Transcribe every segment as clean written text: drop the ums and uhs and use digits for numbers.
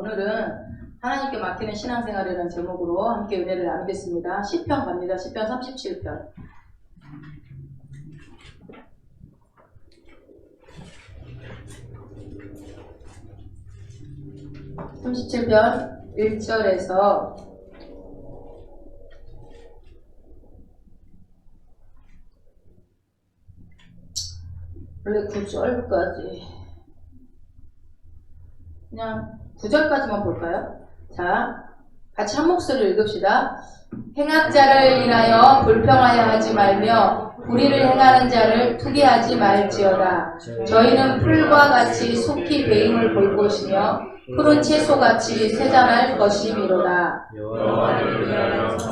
오늘은 하나님께 맡기는 신앙생활이라는 제목으로 함께 은혜를 나누겠습니다. 시편 갑니다. 시편 37편. 37편 1절에서 9절까지 그냥 9절까지만 볼까요? 자, 같이 한 목소리로 읽읍시다. 행악자를 인하여 불평하여 하지 말며 불의를 행하는 자를 투기하지 말지어다. 저희는 풀과 같이 속히 배임을 볼 것이며 푸른 채소같이 쇠잔할 것이미로다.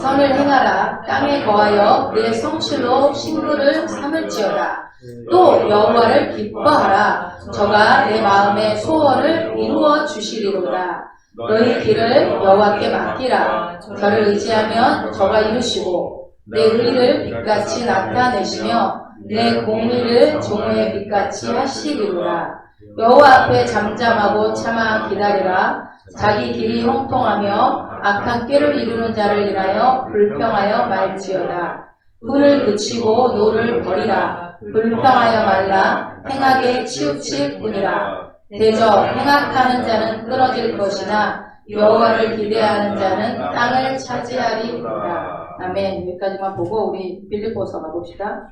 선을 행하라. 땅에 거하여 내 성실로 식물을 삼을지어다. 또 여호와를 기뻐하라. 저가 내 마음의 소원을 이루어 주시리로다. 너희 길을 여호와께 맡기라. 저를 의지하면 저가 이루시고 내 의를 빛같이 나타내시며 내 공의를 종의 빛같이 하시리로다. 여호와 앞에 잠잠하고 참아 기다리라. 자기 길이 형통하며 악한 꾀를 이루는 자를 인하여 불평하여 말지어다. 분을 그치고 노를 버리라. 불평하여 말라. 행악에 치우칠 뿐이라. 대저 행악하는 자는 끊어질 것이나 여호와를 기대하는 자는 땅을 차지하리로다. 아멘. 여기까지만 보고 우리 빌립보서 가봅시다.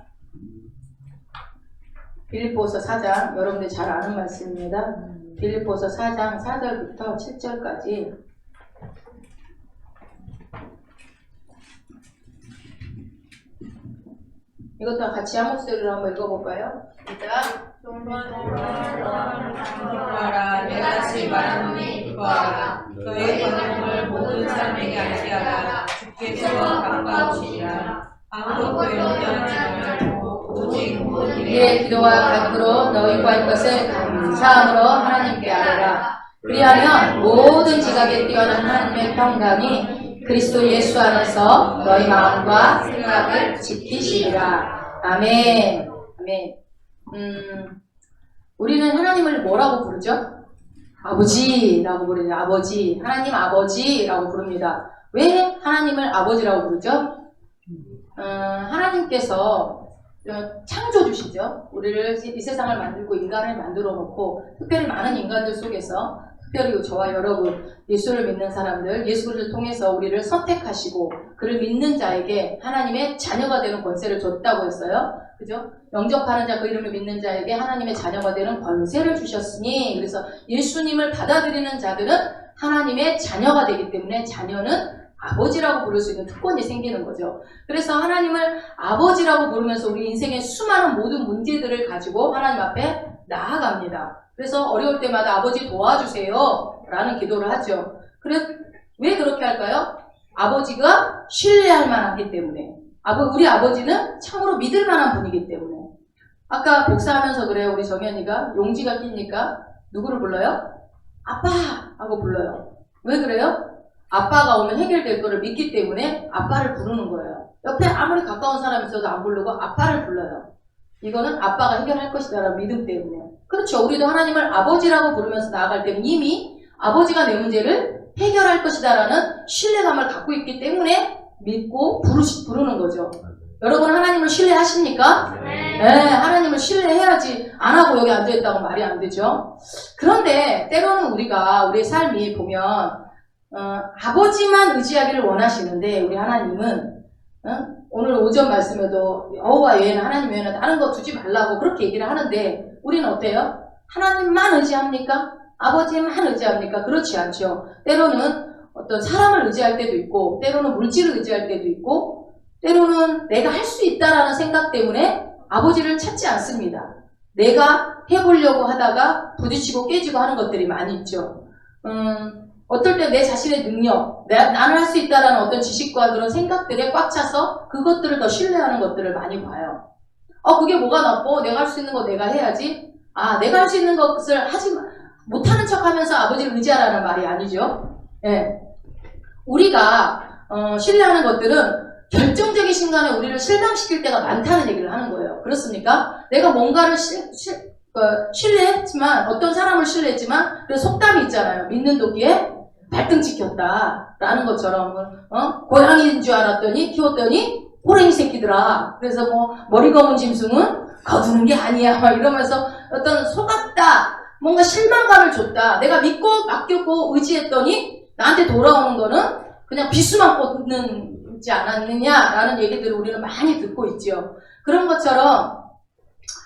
빌립보서 4장, 여러분들이 잘 아는 말씀입니다. 빌립보서 4장 4절부터 7절까지 이것도 같이 한 목소리로 한번 읽어볼까요? 시작. 내같이 말하노니 기뻐하라. 너의 번영을 모든 사람에게 알게 하라. 주께서 가까우시리라. 아무도 외면하지 말고 오직 우리의 기도와 간구로 너희 구할 것을 감사함으로 하나님께 아뢰라. 그리하면 모든 지각에 뛰어난 하나님의 평강이 그리스도 예수 안에서 너희 마음과 생각을 지키시리라. 아멘. 아멘. 우리는 하나님을 뭐라고 부르죠? 아버지라고 부르죠. 아버지. 하나님 아버지라고 부릅니다. 왜 하나님을 아버지라고 부르죠? 하나님께서 창조주시죠. 우리를 이 세상을 만들고 인간을 만들어 놓고 특별히 많은 인간들 속에서 특별히 저와 여러분 예수를 믿는 사람들, 예수를 통해서 우리를 선택하시고 그를 믿는 자에게 하나님의 자녀가 되는 권세를 줬다고 했어요. 그죠? 영접하는 자, 그 이름을 믿는 자에게 하나님의 자녀가 되는 권세를 주셨으니, 그래서 예수님을 받아들이는 자들은 하나님의 자녀가 되기 때문에 자녀는 아버지라고 부를 수 있는 특권이 생기는 거죠. 그래서 하나님을 아버지라고 부르면서 우리 인생의 수많은 모든 문제들을 가지고 하나님 앞에 나아갑니다. 그래서 어려울 때마다 아버지 도와주세요 라는 기도를 하죠. 왜 그렇게 할까요? 아버지가 신뢰할 만하기 때문에. 우리 아버지는 참으로 믿을 만한 분이기 때문에. 아까 복사하면서 그래요. 우리 정현이가 용지가 끼니까 누구를 불러요? 아빠 하고 불러요. 왜 그래요? 아빠가 오면 해결될 거를 믿기 때문에 아빠를 부르는 거예요. 옆에 아무리 가까운 사람이 있어도 안 부르고 아빠를 불러요. 이거는 아빠가 해결할 것이다 라는 믿음 때문에. 그렇죠. 우리도 하나님을 아버지라고 부르면서 나아갈 때는 이미 아버지가 내 문제를 해결할 것이다 라는 신뢰감을 갖고 있기 때문에 믿고 부르는 거죠. 여러분 하나님을 신뢰하십니까? 네. 하나님을 신뢰해야지 안 하고 여기 앉아있다고 말이 안 되죠. 그런데 때로는 우리의 삶이 보면 아버지만 의지하기를 원하시는데 우리 하나님은 오늘 오전 말씀에도 여호와 외에는 하나님 외에는 다른 거 두지 말라고 그렇게 얘기를 하는데 우리는 어때요? 하나님만 의지합니까? 아버지만 의지합니까? 그렇지 않죠. 때로는 어떤 사람을 의지할 때도 있고 때로는 물질을 의지할 때도 있고 때로는 내가 할 수 있다라는 생각 때문에 아버지를 찾지 않습니다. 내가 해보려고 하다가 부딪히고 깨지고 하는 것들이 많이 있죠. 어떨 때 내 자신의 능력, 나는 할 수 있다라는 어떤 지식과 그런 생각들에 꽉 차서 그것들을 더 신뢰하는 것들을 많이 봐요. 그게 뭐가 나빠? 내가 할 수 있는 거 내가 해야지. 내가 할 수 있는 것을 못하는 척 하면서 아버지를 의지하라는 말이 아니죠. 예. 우리가, 신뢰하는 것들은 결정적인 순간에 우리를 실망시킬 때가 많다는 얘기를 하는 거예요. 그렇습니까? 내가 뭔가를 신뢰했지만, 어떤 사람을 신뢰했지만, 그 속담이 있잖아요. 믿는 도끼에 발등 찍혔다. 라는 것처럼, 고양이인 줄 알았더니, 키웠더니, 호랭이 새끼더라. 그래서 머리 검은 짐승은 거두는 게 아니야. 막 이러면서 어떤 속았다. 뭔가 실망감을 줬다. 내가 믿고 맡겼고 의지했더니, 나한테 돌아오는 거는 그냥 비수만 꽂는지 않았느냐라는 얘기들을 우리는 많이 듣고 있죠. 그런 것처럼,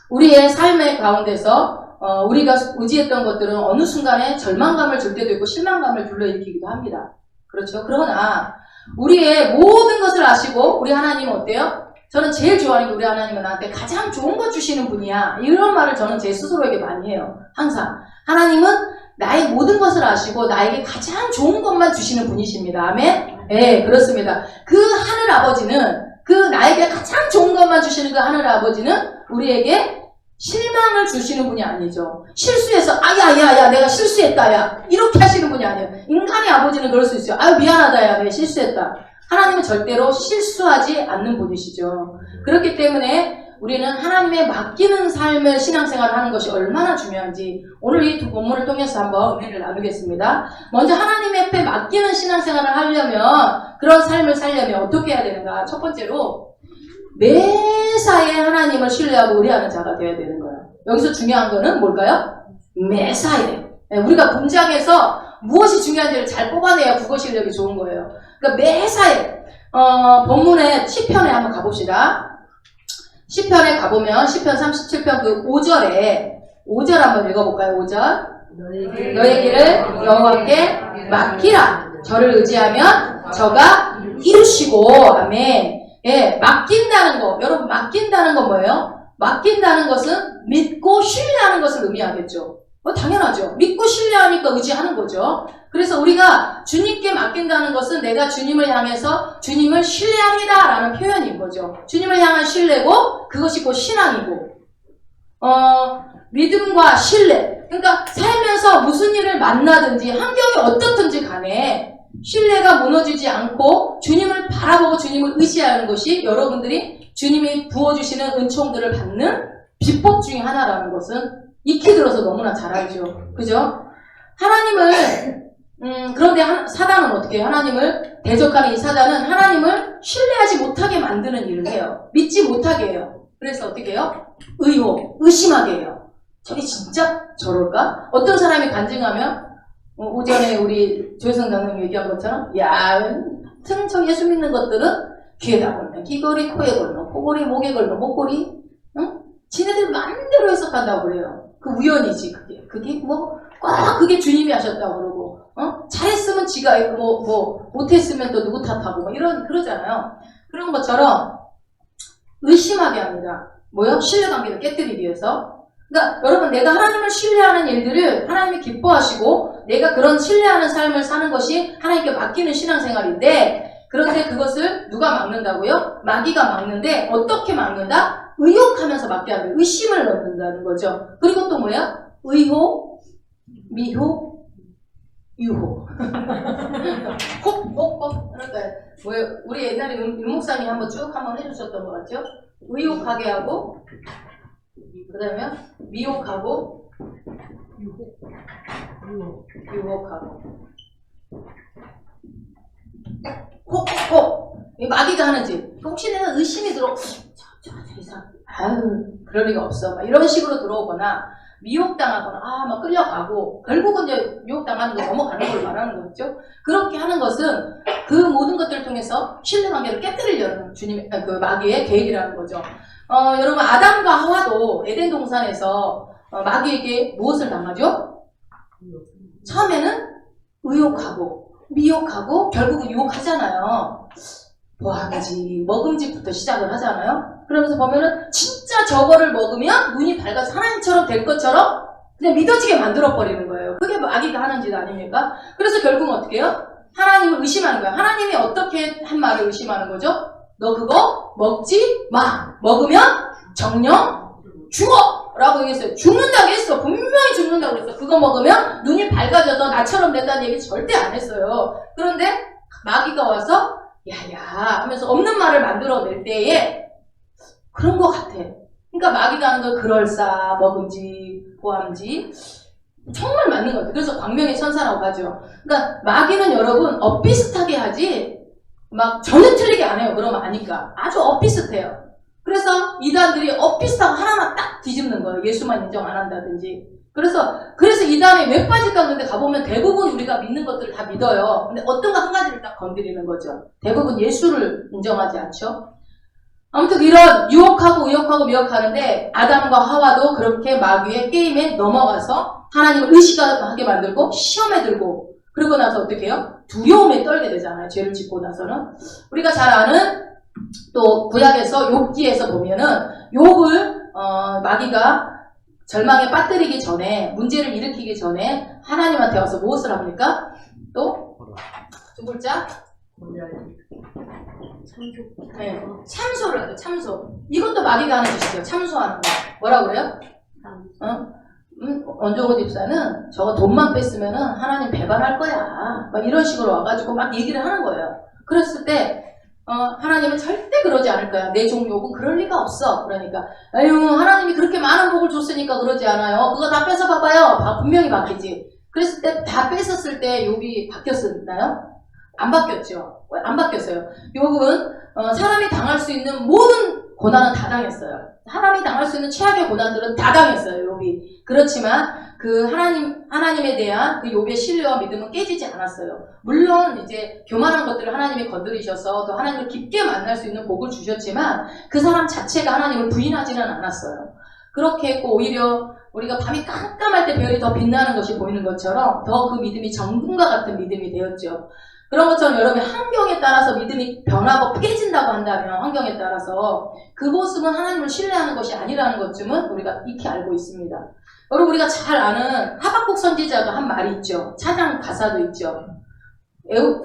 우리의 삶의 가운데서 우리가 의지했던 것들은 어느 순간에 절망감을 줄 때도 있고 실망감을 불러일으키기도 합니다. 그렇죠? 그러나 우리의 모든 것을 아시고 우리 하나님은 어때요? 저는 제일 좋아하는 게 우리 하나님은 나한테 가장 좋은 것 주시는 분이야. 이런 말을 저는 제 스스로에게 많이 해요. 항상. 하나님은 나의 모든 것을 아시고 나에게 가장 좋은 것만 주시는 분이십니다. 아멘? 네, 그렇습니다. 그 하늘 아버지는 그 나에게 가장 좋은 것만 주시는 그 하늘 아버지는 우리에게 실망을 주시는 분이 아니죠. 실수해서 야야야 내가 실수했다 야 이렇게 하시는 분이 아니에요. 인간의 아버지는 그럴 수 있어요. 아유 미안하다 야 내가 실수했다. 하나님은 절대로 실수하지 않는 분이시죠. 그렇기 때문에 우리는 하나님의 맡기는 삶을 신앙생활을 하는 것이 얼마나 중요한지 오늘 이 두 본문을 통해서 한번 은혜를 나누겠습니다. 먼저 하나님 앞에 맡기는 신앙생활을 하려면 그런 삶을 살려면 어떻게 해야 되는가? 첫 번째로 매사에 하나님을 신뢰하고 의뢰하는 자가 되어야 되는 거예요. 여기서 중요한 거는 뭘까요? 매사에. 우리가 분장해서 무엇이 중요한지를 잘 뽑아내야 국어 실력이 좋은 거예요. 그러니까 매사에 본문의 시편에 한번 가봅시다. 시편에 가보면 시편 37편 그 5절 한번 읽어볼까요? 5절 너의 길을 여호와께 맡기라. 저를 의지하면 저가 이루시고 아멘. 예, 맡긴다는 거. 여러분, 맡긴다는 건 뭐예요? 맡긴다는 것은 믿고 신뢰하는 것을 의미하겠죠. 당연하죠. 믿고 신뢰하니까 의지하는 거죠. 그래서 우리가 주님께 맡긴다는 것은 내가 주님을 향해서 주님을 신뢰합니다. 라는 표현인 거죠. 주님을 향한 신뢰고, 그것이 곧 신앙이고, 믿음과 신뢰. 그러니까 살면서 무슨 일을 만나든지, 환경이 어떻든지 간에, 신뢰가 무너지지 않고 주님을 바라보고 주님을 의지하는 것이 여러분들이 주님이 부어주시는 은총들을 받는 비법 중에 하나라는 것은 익히 들어서 너무나 잘 알죠. 그죠? 하나님을 그런데 사단은 어떻게 해요? 하나님을 대적하는 이 사단은 하나님을 신뢰하지 못하게 만드는 일을 해요. 믿지 못하게 해요. 그래서 어떻게 해요? 의심하게 해요. 저게 진짜 저럴까? 어떤 사람이 간증하면 오전에 우리 조혜성 장로님 얘기한 것처럼 하여튼 저 예수 믿는 것들은 귀에다 걸면 귀걸이, 코에 걸면 코걸이, 목에 걸면 목걸이 지네들 마음대로 해석한다고 그래요. 그 우연이지 그게 그게 주님이 하셨다고 그러고 잘했으면 지가 못했으면 또 누구 탓하고 그러잖아요. 그런 것처럼 의심하게 합니다. 뭐요? 신뢰관계를 깨뜨리기 위해서. 그러니까 여러분 내가 하나님을 신뢰하는 일들을 하나님이 기뻐하시고 내가 그런 신뢰하는 삶을 사는 것이 하나님께 맡기는 신앙생활인데 그런데 그것을 누가 막는다고요? 마귀가 막는데 어떻게 막는다? 의욕하면서 막게 하는 의심을 넣는다는 거죠. 그리고 또 뭐야? 의혹, 미혹, 유혹. 혹. 그러니까 우리 옛날에 윤 목사님이 한번 쭉 해주셨던 것 같죠? 의혹하게 하고 그 다음에 미혹하고 유혹하고 혹 마귀가 하는 짓. 혹시 내가 의심이 들어 저 이상 그럴 리가 없어 막 이런 식으로 들어오거나 미혹당하거나 막 끌려가고 결국은 이제 미혹당하는 거 넘어가는 걸 말하는 거죠. 그렇게 하는 것은 그 모든 것들을 통해서 신뢰관계를 깨뜨리려는 주님의 그 마귀의 계획이라는 거죠. 여러분 아담과 하와도 에덴 동산에서 마귀에게 무엇을 당하죠? 처음에는 의욕하고 미혹하고 결국은 유혹하잖아요. 뭐하는지 먹음직부터 시작을 하잖아요. 그러면서 보면은 진짜 저거를 먹으면 눈이 밝아서 하나님처럼 될 것처럼 그냥 믿어지게 만들어버리는 거예요. 그게 마귀가 하는 짓 아닙니까? 그래서 결국은 어떻게 해요? 하나님을 의심하는 거예요. 하나님이 어떻게 한 말을 의심하는 거죠? 너 그거 먹지 마. 먹으면 정령 죽어! 라고 얘기했어요. 죽는다고 했어. 분명히 죽는다고 했어. 그거 먹으면 눈이 밝아져서 나처럼 된다는 얘기 절대 안 했어요. 그런데 마귀가 와서 야야 하면서 없는 말을 만들어낼 때에 그런 것 같아. 그러니까 마귀가 하는 건 그럴싸, 먹음직, 보암지. 정말 맞는 것 같아요. 그래서 광명의 천사라고 하죠. 그러니까 마귀는 여러분 엇비슷하게 하지 막 전혀 틀리게 안 해요. 그러면 아니까. 아주 엇비슷해요. 그래서 이단들이 엇비슷하고 하나만 딱 뒤집는 거예요. 예수만 인정 안 한다든지. 그래서 이단에 왜 빠질까 그런데 가보면 대부분 우리가 믿는 것들을 다 믿어요. 근데 어떤 거 한 가지를 딱 건드리는 거죠. 대부분 예수를 인정하지 않죠. 아무튼 이런 유혹하고 미혹하는데 아담과 하와도 그렇게 마귀의 게임에 넘어가서 하나님을 의식하게 만들고 시험에 들고 그러고 나서 어떻게 해요? 두려움에 떨게 되잖아요. 죄를 짓고 나서는. 우리가 잘 아는 또 구약에서 욥기에서 보면은 욥을 마귀가 절망에 빠뜨리기 전에 문제를 일으키기 전에 하나님한테 와서 무엇을 합니까? 또 두 글자 네, 참소를 하죠. 참소. 이것도 마귀가 하는 짓이죠. 참소하는 거. 뭐라 그래요? 원종호 집사는 저거 돈만 뺐으면은 하나님 배반할 거야. 막 이런 식으로 와가지고 막 얘기를 하는 거예요. 그랬을 때 하나님은 절대 그러지 않을 거야. 내 종욕은 그럴 리가 없어. 그러니까 아유 하나님이 그렇게 많은 복을 줬으니까 그러지 않아요. 그거 다 뺏어 봐봐요. 분명히 바뀌지. 그랬을 때 다 뺏었을 때 욥이 바뀌었나요? 안 바뀌었죠. 안 바뀌었어요. 욥은 사람이 당할 수 있는 모든 고난은 다 당했어요. 사람이 당할 수 있는 최악의 고난들은 다 당했어요. 욥이. 그렇지만 그 하나님에 대한 그 욥의 신뢰와 믿음은 깨지지 않았어요. 물론 이제 교만한 것들을 하나님이 건드리셔서 또 하나님을 깊게 만날 수 있는 복을 주셨지만 그 사람 자체가 하나님을 부인하지는 않았어요. 그렇게 했고 오히려 우리가 밤이 깜깜할 때 별이 더 빛나는 것이 보이는 것처럼 더 그 믿음이 정금과 같은 믿음이 되었죠. 그런 것처럼 여러분의 환경에 따라서 믿음이 변하고 깨진다고 한다면 환경에 따라서 그 모습은 하나님을 신뢰하는 것이 아니라는 것쯤은 우리가 익히 알고 있습니다. 여러분 우리가 잘 아는 하박국 선지자가 한 말이 있죠. 찬양 가사도 있죠.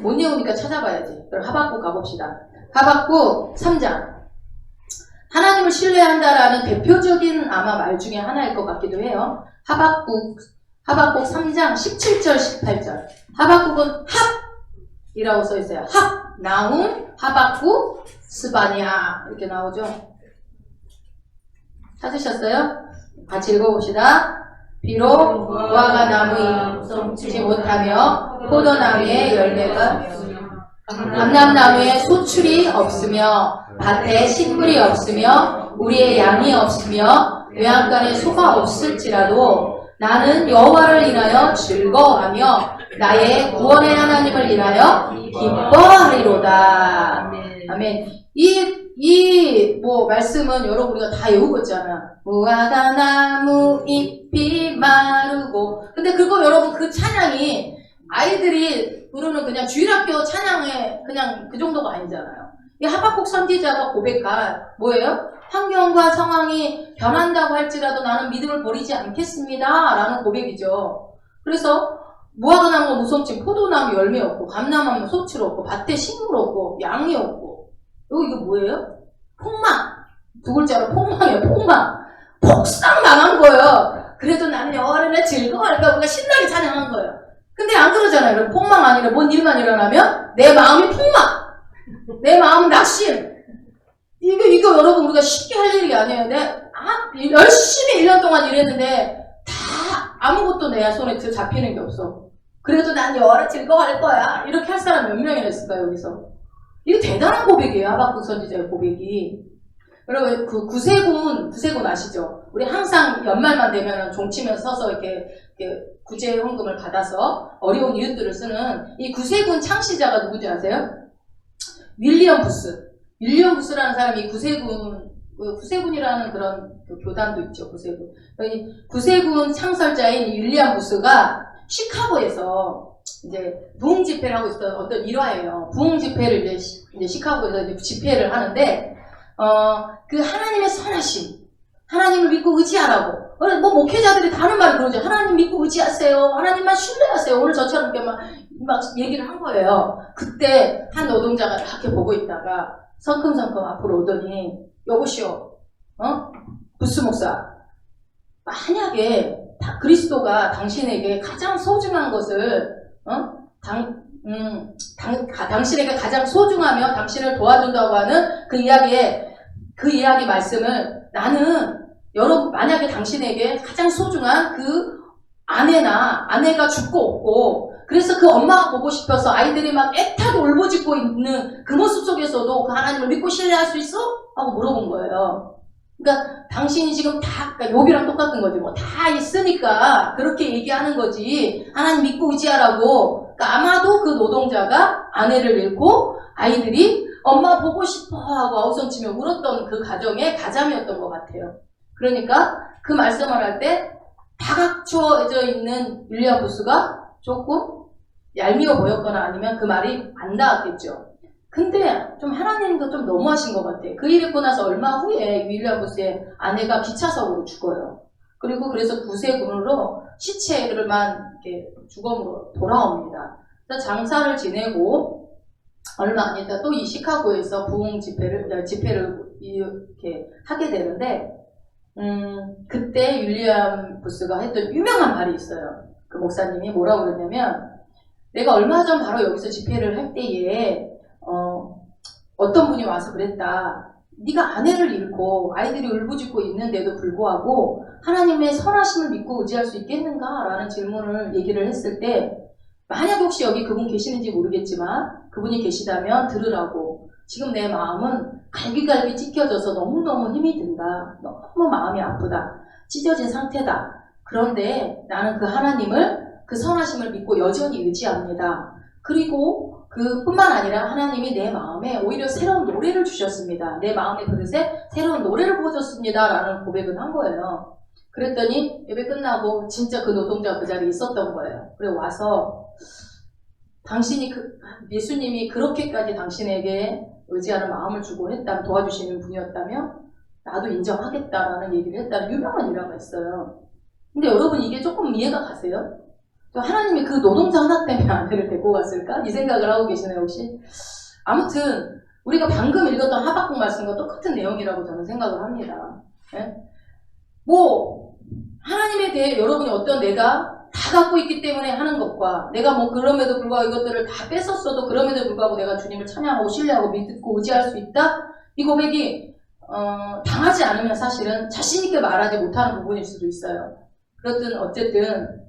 못 외우니까 찾아봐야지. 그럼 하박국 가봅시다. 하박국 3장. 하나님을 신뢰한다라는 대표적인 아마 말 중에 하나일 것 같기도 해요. 하박국 3장 17절 18절. 하박국은 합이라고 써 있어요. 합, 나움, 하박국, 스바냐 이렇게 나오죠. 찾으셨어요? 같이 읽어봅시다. 비록 무화과 나무에 솜지 못하며 포도나무에 열매가 감람나무에 소출이 없으며 밭에 식물이 없으며 우리의 양이 없으며 외양간에 소가 없을지라도 나는 여호와를 인하여 즐거워하며 나의 구원의 하나님을 인하여 기뻐하리로다. 아멘. 이 말씀은 여러분 우리가 다 외우고 있잖아. 무화과 나무 잎이 마르고. 근데 그거 여러분 그 찬양이 아이들이 부르는 그냥 주일학교 찬양에 그냥 그 정도가 아니잖아요. 이 하박국 선지자가 고백한 뭐예요? 환경과 상황이 변한다고 할지라도 나는 믿음을 버리지 않겠습니다. 라는 고백이죠. 그래서 무화과 나무가 무섭지 포도나무 열매 없고 감람나무 소출 없고 밭에 식물 없고 양이 없고 이거 뭐예요? 폭망. 두 글자로 폭망이에요. 폭망. 폭삭 망한 거예요. 그래도 나는 여호와를 즐거워할까 우리가 신나게 찬양한 거예요. 근데 안 그러잖아요. 여러분. 폭망 아니라 뭔 일만 일어나면 내 마음이 폭망. 내 마음은 낙심. 이거 여러분 우리가 쉽게 할 일이 아니에요. 열심히 1년 동안 일했는데 다 아무것도 내 손에 잡히는 게 없어. 그래도 난 여호와를 즐거워할 거야. 이렇게 할 사람 몇 명이나 있을까요, 여기서? 이거 대단한 고백이에요, 하박국 선지자의 고백이. 여러분, 그 구세군 아시죠? 우리 항상 연말만 되면 종치면서 서서 이렇게 구제 헌금을 받아서 어려운 이웃들을 쓰는 이 구세군 창시자가 누구지 아세요? 윌리엄 부스라는 사람이 구세군이라는 그런 교단도 있죠, 구세군. 구세군 창설자인 윌리엄 부스가 시카고에서 이제 부흥 집회를 하고 있었던 어떤 일화예요. 부흥 집회를 이제 시카고에서 이제 집회를 하는데, 그 하나님의 선하심, 하나님을 믿고 의지하라고. 뭐 목회자들이 다 하는 말이 그러죠. 하나님 믿고 의지하세요. 하나님만 신뢰하세요. 오늘 저처럼 이렇게 막 얘기를 한 거예요. 그때 한 노동자가 이렇게 보고 있다가 성큼성큼 앞으로 오더니 여보시오, 부스 목사, 만약에 그리스도가 당신에게 가장 소중한 것을 당신에게 가장 소중하며 당신을 도와준다고 하는 그 이야기 말씀을 나는 여러분, 만약에 당신에게 가장 소중한 그 아내가 죽고 없고, 그래서 그 엄마가 보고 싶어서 아이들이 막 애타게 울부짖고 있는 그 모습 속에서도 그 하나님을 믿고 신뢰할 수 있어? 하고 물어본 거예요. 그러니까 당신이 지금 그러니까 욥이랑 똑같은 거지 뭐. 다 있으니까 그렇게 얘기하는 거지. 하나님 믿고 의지하라고. 그러니까 아마도 그 노동자가 아내를 잃고 아이들이 엄마 보고 싶어 하고 아우성치며 울었던 그 가정의 가장이었던 것 같아요. 그러니까 그 말씀을 할 때 다각혀져 있는 윌리엄 부스가 조금 얄미워 보였거나 아니면 그 말이 안 닿았겠죠. 근데 좀 하나님도 좀 너무하신 것 같아. 그 일 있고 나서 얼마 후에 윌리엄 부스의 아내가 기차사고로 죽어요. 그리고 그래서 구세군으로 시체를만 이렇게 주검으로 돌아옵니다. 장사를 지내고 얼마 안 있다 또 이 시카고에서 부흥 집회를 이렇게 하게 되는데, 그때 윌리엄 부스가 했던 유명한 말이 있어요. 그 목사님이 뭐라고 그랬냐면, 내가 얼마 전 바로 여기서 집회를 할 때에 어떤 분이 와서 그랬다. 네가 아내를 잃고 아이들이 울부짖고 있는데도 불구하고 하나님의 선하심을 믿고 의지할 수 있겠는가? 라는 질문을 얘기를 했을 때, 만약 혹시 여기 그분 계시는지 모르겠지만 그분이 계시다면 들으라고. 지금 내 마음은 갈기갈기 찢겨져서 너무너무 힘이 든다. 너무 마음이 아프다. 찢어진 상태다. 그런데 나는 그 하나님을, 그 선하심을 믿고 여전히 의지합니다. 그리고 그뿐만 아니라 하나님이 내 마음에 오히려 새로운 노래를 주셨습니다. 내 마음의 그릇에 새로운 노래를 부어줬습니다. 라는 고백을 한 거예요. 그랬더니 예배 끝나고 진짜 그 노동자가 그 자리에 있었던 거예요. 그래 와서 당신이 예수님이 그렇게까지 당신에게 의지하는 마음을 주고 도와주시는 분이었다면 나도 인정하겠다라는 얘기를 했다는 유명한 일화가 있어요. 근데 여러분 이게 조금 이해가 가세요? 하나님이 그 노동자 하나 때문에 아내를 데리고 갔을까? 이 생각을 하고 계시나요 혹시? 아무튼 우리가 방금 읽었던 하박국 말씀과 똑같은 내용이라고 저는 생각을 합니다. 네? 하나님에 대해 여러분이 어떤 내가 다 갖고 있기 때문에 하는 것과 내가 그럼에도 불구하고 이것들을 다 뺏었어도 그럼에도 불구하고 내가 주님을 찬양하고 신뢰하고 믿고 의지할 수 있다? 이 고백이 당하지 않으면 사실은 자신있게 말하지 못하는 부분일 수도 있어요. 그렇든 어쨌든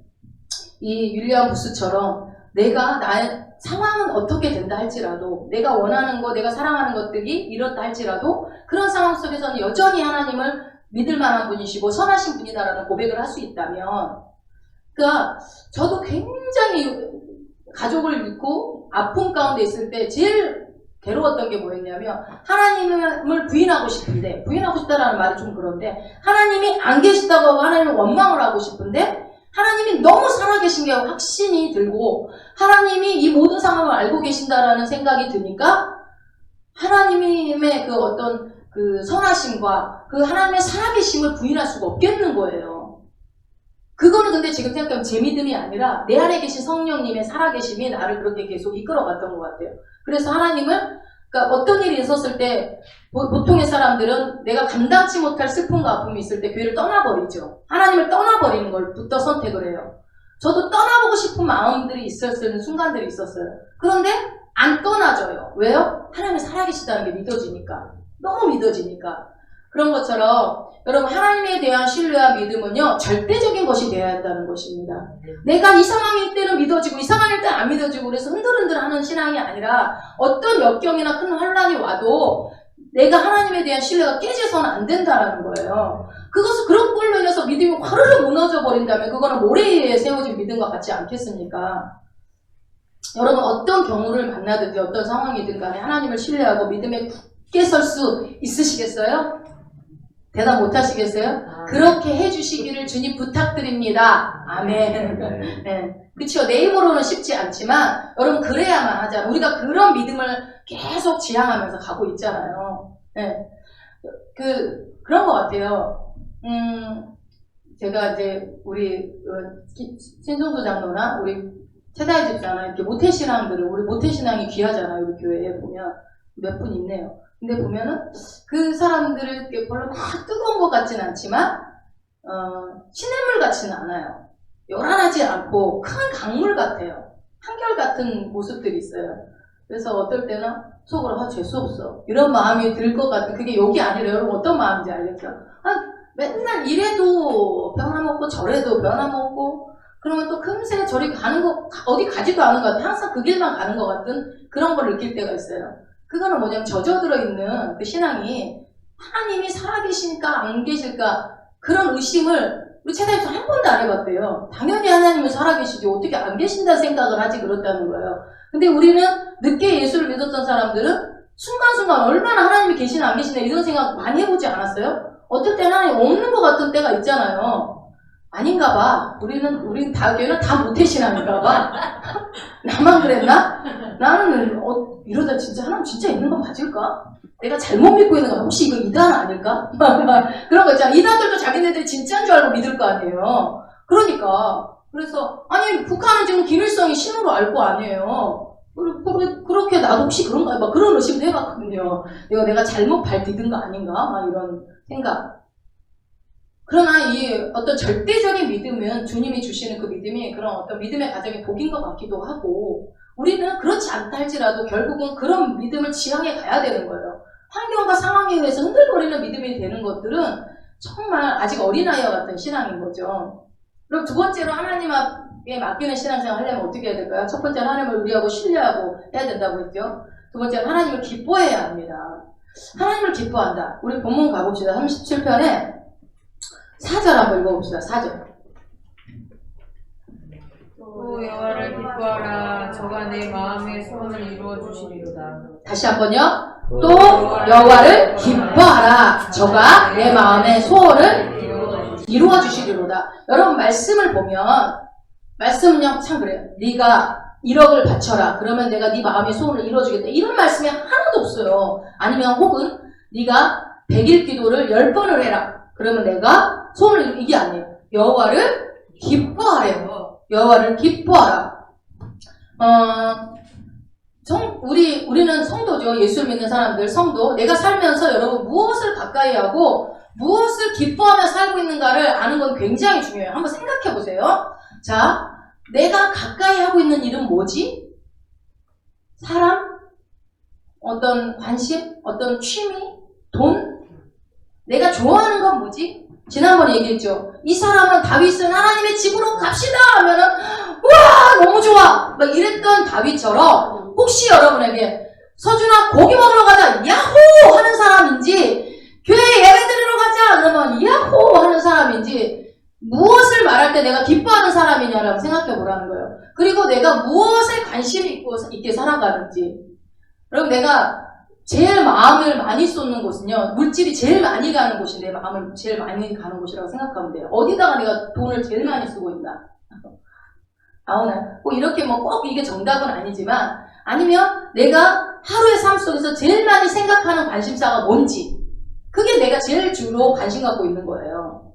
이 윌리엄 부스처럼 내가 나의 상황은 어떻게 된다 할지라도 내가 원하는 것, 내가 사랑하는 것들이 이렇다 할지라도 그런 상황 속에서는 여전히 하나님을 믿을 만한 분이시고 선하신 분이다라는 고백을 할 수 있다면, 그러니까 저도 굉장히 가족을 잃고 아픔 가운데 있을 때 제일 괴로웠던 게 뭐였냐면 하나님을 부인하고 싶다라는 말이 좀 그런데 하나님이 안 계시다고 하고 하나님을 원망을 하고 싶은데 하나님이 너무 살아계신 게 확신이 들고 하나님이 이 모든 상황을 알고 계신다라는 생각이 드니까 하나님의 그 어떤 그 선하심과 그 하나님의 살아계심을 부인할 수가 없겠는 거예요. 그거는 근데 지금 생각하면 제 믿음이 아니라 내 안에 계신 성령님의 살아계심이 나를 그렇게 계속 이끌어갔던 것 같아요. 그래서 하나님을, 그러니까 어떤 일이 있었을 때 보통의 사람들은 내가 감당치 못할 슬픔과 아픔이 있을 때 교회를 떠나버리죠. 하나님을 떠나버리는 걸부터 선택을 해요. 저도 떠나보고 싶은 마음들이 있었을 순간들이 있었어요. 그런데 안 떠나져요. 왜요? 하나님이 살아계시다는 게 믿어지니까. 너무 믿어지니까. 그런 것처럼 여러분 하나님에 대한 신뢰와 믿음은요 절대적인 것이 되어야 한다는 것입니다. 내가 이 상황일 때는 믿어지고 이 상황일 때는 안 믿어지고 그래서 흔들흔들하는 신앙이 아니라 어떤 역경이나 큰 환란이 와도 내가 하나님에 대한 신뢰가 깨져서는 안 된다는 거예요. 그런 걸로 인해서 믿음이 화르르 무너져 버린다면 그거는 모래 위에 세워진 믿음과 같지 않겠습니까? 여러분 어떤 경우를 만나든지 어떤 상황이든 간에 하나님을 신뢰하고 믿음에 굳게 설 수 있으시겠어요? 대답 못 하시겠어요? 그렇게 해주시기를 주님 부탁드립니다. 아멘. 네. 그쵸. 내 힘으로는 쉽지 않지만, 여러분, 그래야만 하잖아요. 우리가 그런 믿음을 계속 지향하면서 가고 있잖아요. 네. 그런 것 같아요. 제가 이제, 우리, 신종도 장로나, 우리 최다의 집사나, 이렇게 우리 모태신앙이 귀하잖아요. 우리 교회에 보면. 몇 분 있네요. 근데 보면은 그 사람들을 별로 막 뜨거운 것 같진 않지만 시냇물 같지는 않아요. 요란하지 않고 큰 강물 같아요. 한결같은 모습들이 있어요. 그래서 어떨 때는 속으로 재수없어 이런 마음이 들 것 같은, 그게 욕이 아니라 여러분 어떤 마음인지 알겠죠? 맨날 이래도 변화먹고 저래도 변화먹고 그러면 또 금세 저리 가는 거 어디 가지도 않은 것 같아. 항상 그 길만 가는 것 같은 그런 걸 느낄 때가 있어요. 그거는 뭐냐면 젖어들어 있는 그 신앙이 하나님이 살아계실까 안 계실까 그런 의심을 우리 최다님께서 한 번도 안 해봤대요. 당연히 하나님은 살아계시지 어떻게 안 계신다는 생각을 하지 그렇다는 거예요. 근데 우리는 늦게 예수를 믿었던 사람들은 순간순간 얼마나 하나님이 계시나 안 계시나 이런 생각 많이 해보지 않았어요? 어떨 때 하나님 없는 것 같은 때가 있잖아요. 아닌가 봐. 우리 교회는 다 모태신앙인가 봐. 나만 그랬나? 나는 이러다 진짜 하나님 진짜 있는 건 맞을까? 내가 잘못 믿고 있는 거 혹시 이거 이단 아닐까? 그런 거 있잖아. 이단들도 자기네들이 진짜인 줄 알고 믿을 거 아니에요. 그러니까 그래서 아니 북한은 지금 김일성이 신으로 알 거 아니에요. 그렇게 나도 혹시 그런가? 막 그런 의심도 해봤거든요. 이거 내가 잘못 발 디딘 거 아닌가? 막 이런 생각. 그러나 이 어떤 절대적인 믿음은 주님이 주시는 그 믿음이 그런 어떤 믿음의 가정의 복인 것 같기도 하고 우리는 그렇지 않다 할지라도 결국은 그런 믿음을 지향해 가야 되는 거예요. 환경과 상황에 의해서 흔들거리는 믿음이 되는 것들은 정말 아직 어린아이와 같은 신앙인 거죠. 그럼 두 번째로 하나님 앞에 맡기는 신앙생활 하려면 어떻게 해야 될까요? 첫 번째는 하나님을 의리하고 신뢰하고 해야 된다고 했죠. 두 번째는 하나님을 기뻐해야 합니다. 하나님을 기뻐한다. 우리 본문 가봅시다. 37편에 4절 한번 읽어봅시다. 4절. 또 여호와를 기뻐하라. 저가 내 마음의 소원을 이루어 주시리로다. 다시 한번요. 또 여호와를 기뻐하라. 저가 내 마음의 소원을 이루어 주시리로다. 여러분 말씀을 보면 말씀은요 참 그래요. 네가 1억을 바쳐라. 그러면 내가 네 마음의 소원을 이루어 주겠다. 이런 말씀이 하나도 없어요. 아니면 혹은 네가 100일 기도를 10번을 해라. 그러면 내가 소원을 이게 아니에요. 여호와를 기뻐하래요. 여호와를 기뻐하라. 우리는 성도죠. 예수를 믿는 사람들, 성도. 내가 살면서 여러분 무엇을 가까이 하고 무엇을 기뻐하며 살고 있는가를 아는 건 굉장히 중요해요. 한번 생각해 보세요. 자, 내가 가까이 하고 있는 일은 뭐지? 사람? 어떤 관심? 어떤 취미? 돈? 내가 좋아하는 건 뭐지? 지난번에 얘기했죠. 이 사람은 다윗은 하나님의 집으로 갑시다 하면은 우와 너무 좋아 막 이랬던 다윗처럼 혹시 여러분에게 서준아 고기 먹으러 가자 야호 하는 사람인지 교회에 예배 드리러 가자 그러면 야호 하는 사람인지 무엇을 말할 때 내가 기뻐하는 사람이냐라고 생각해 보라는 거예요. 그리고 내가 무엇에 관심이 있게 살아가는지. 여러분 내가 제일 마음을 많이 쏟는 곳은요. 물질이 제일 많이 가는 곳이 내 마음을 제일 많이 가는 곳이라고 생각하면 돼요. 어디다가 내가 돈을 제일 많이 쓰고 있나. 나오나요? 뭐 이렇게 뭐 꼭 이게 정답은 아니지만 아니면 내가 하루의 삶 속에서 제일 많이 생각하는 관심사가 뭔지 그게 내가 제일 주로 관심 갖고 있는 거예요.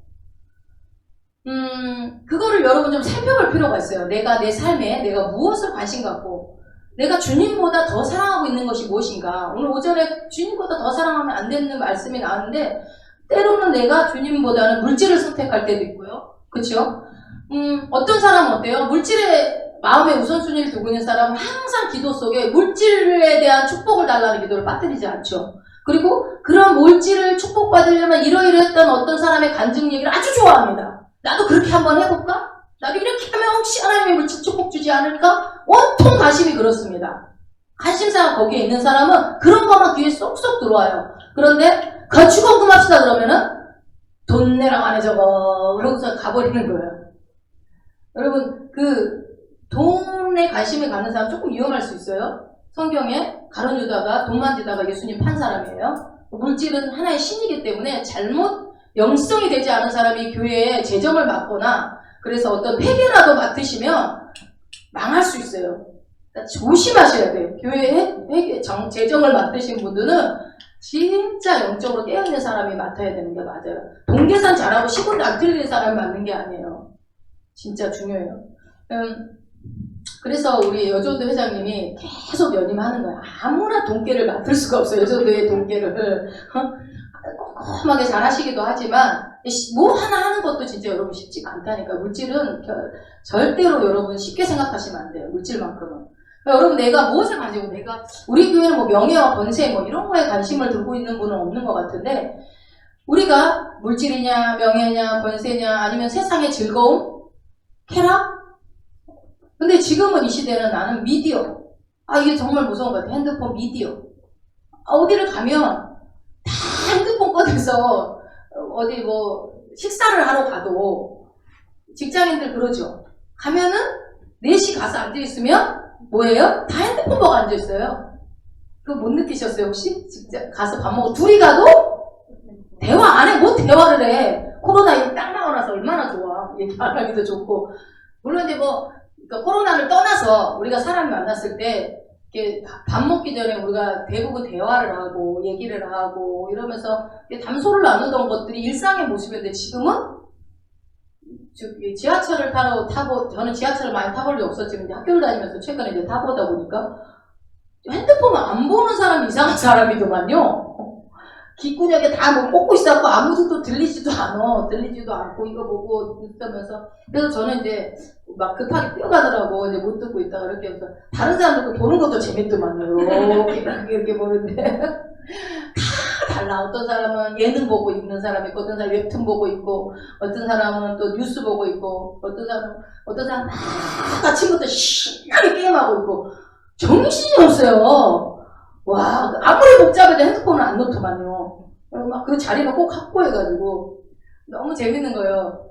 그거를 여러분 좀 살펴볼 필요가 있어요. 내가 내 삶에 내가 무엇을 관심 갖고 내가 주님보다 더 사랑하고 있는 것이 무엇인가. 오늘 오전에 주님보다 더 사랑하면 안 되는 말씀이 나왔는데 때로는 내가 주님보다는 물질을 선택할 때도 있고요. 그렇죠? 어떤 사람은 어때요? 물질에 마음의 우선순위를 두고 있는 사람은 항상 기도 속에 물질에 대한 축복을 달라는 기도를 빠뜨리지 않죠. 그리고 그런 물질을 축복받으려면 이러이러했던 어떤 사람의 간증 얘기를 아주 좋아합니다. 나도 그렇게 한번 해볼까? 나도 이렇게 하면 혹시 하나님의 물질 축복 주지 않을까? 온통 관심이 그렇습니다. 관심사가 거기에 있는 사람은 그런 것만 귀에 쏙쏙 들어와요. 그런데 건축원금 합시다 그러면은 돈 내랑 안 해 저거 그러고서 가버리는 거예요. 여러분 그 돈에 관심이 가는 사람 조금 위험할 수 있어요. 성경에 가룟 유다가 돈 만지다가 예수님 판 사람이에요. 물질은 하나의 신이기 때문에 잘못 영성이 되지 않은 사람이 교회에 재정을 맡거나 그래서 어떤 회계라도 맡으시면 망할 수 있어요. 그러니까 조심하셔야 돼요. 교회에 회계, 재정을 맡으신 분들은 진짜 영적으로 깨어있는 사람이 맡아야 되는 게 맞아요. 동계산 잘하고 시골도 안 틀리는 사람이 맡는 게 아니에요. 진짜 중요해요. 그래서 우리 여조도 회장님이 계속 연임하는 거예요. 아무나 돈계를 맡을 수가 없어요. 여조도의 돈계를. 꼼꼼하게 잘 하시기도 하지만 뭐 하나 하는 것도 진짜 여러분 쉽지가 않다니까. 물질은 절대로 여러분 쉽게 생각하시면 안 돼요. 물질만큼은. 그러니까 여러분 내가 무엇을 가지고 내가 우리 교회는 뭐 명예와 권세 뭐 이런 거에 관심을 두고 있는 분은 없는 것 같은데 우리가 물질이냐, 명예냐, 권세냐, 아니면 세상의 즐거움, 쾌락? 근데 지금은 이 시대는 나는 미디어. 이게 정말 무서운 것 같아. 핸드폰 미디어. 어디를 가면 다 핸드폰 꺼내서 어디 뭐 식사를 하러 가도 직장인들 그러죠. 가면은 4시 가서 앉아있으면 뭐예요? 다 핸드폰 보고 앉아있어요. 그거 못 느끼셨어요 혹시? 진짜 가서 밥 먹고 둘이 가도 대화 안 해. 뭐 대화를 해. 코로나 이거 딱 나와놔서 얼마나 좋아. 얘기 안 하기도 좋고. 물론 이제 뭐 그러니까 코로나를 떠나서 우리가 사람이 만났을 때 이렇게 밥 먹기 전에 우리가 대부분 대화를 하고 얘기를 하고 이러면서 담소를 나누던 것들이 일상의 모습인데 지금은 지하철을 타고 저는 지하철을 많이 타볼 일 없었지만 이제 학교를 다니면서 최근에 이제 타보다 보니까 핸드폰을 안 보는 사람이 이상한 사람이더만요. 귓구녕에 다 뭐 꽂고 있어갖고 아무도 또 들리지도 않고 이거 보고 있다면서. 그래서 저는 이제 막 급하게 뛰어가더라고. 이제 못 듣고 있다가 이렇게 해서 다른 사람들도 보는 것도 재밌더만요. 이렇게 보는데 다 달라. 어떤 사람은 예능 보고 있는 사람이 있고, 어떤 사람은 웹툰 보고 있고, 어떤 사람은 또 뉴스 보고 있고, 어떤 사람은 막 아침부터 신나게 게임하고 있고 정신이 없어요. 와, 아무리 복잡해도 핸드폰을 안 놓더만요. 막 그 자리가 꼭 확보해가지고 너무 재밌는 거예요.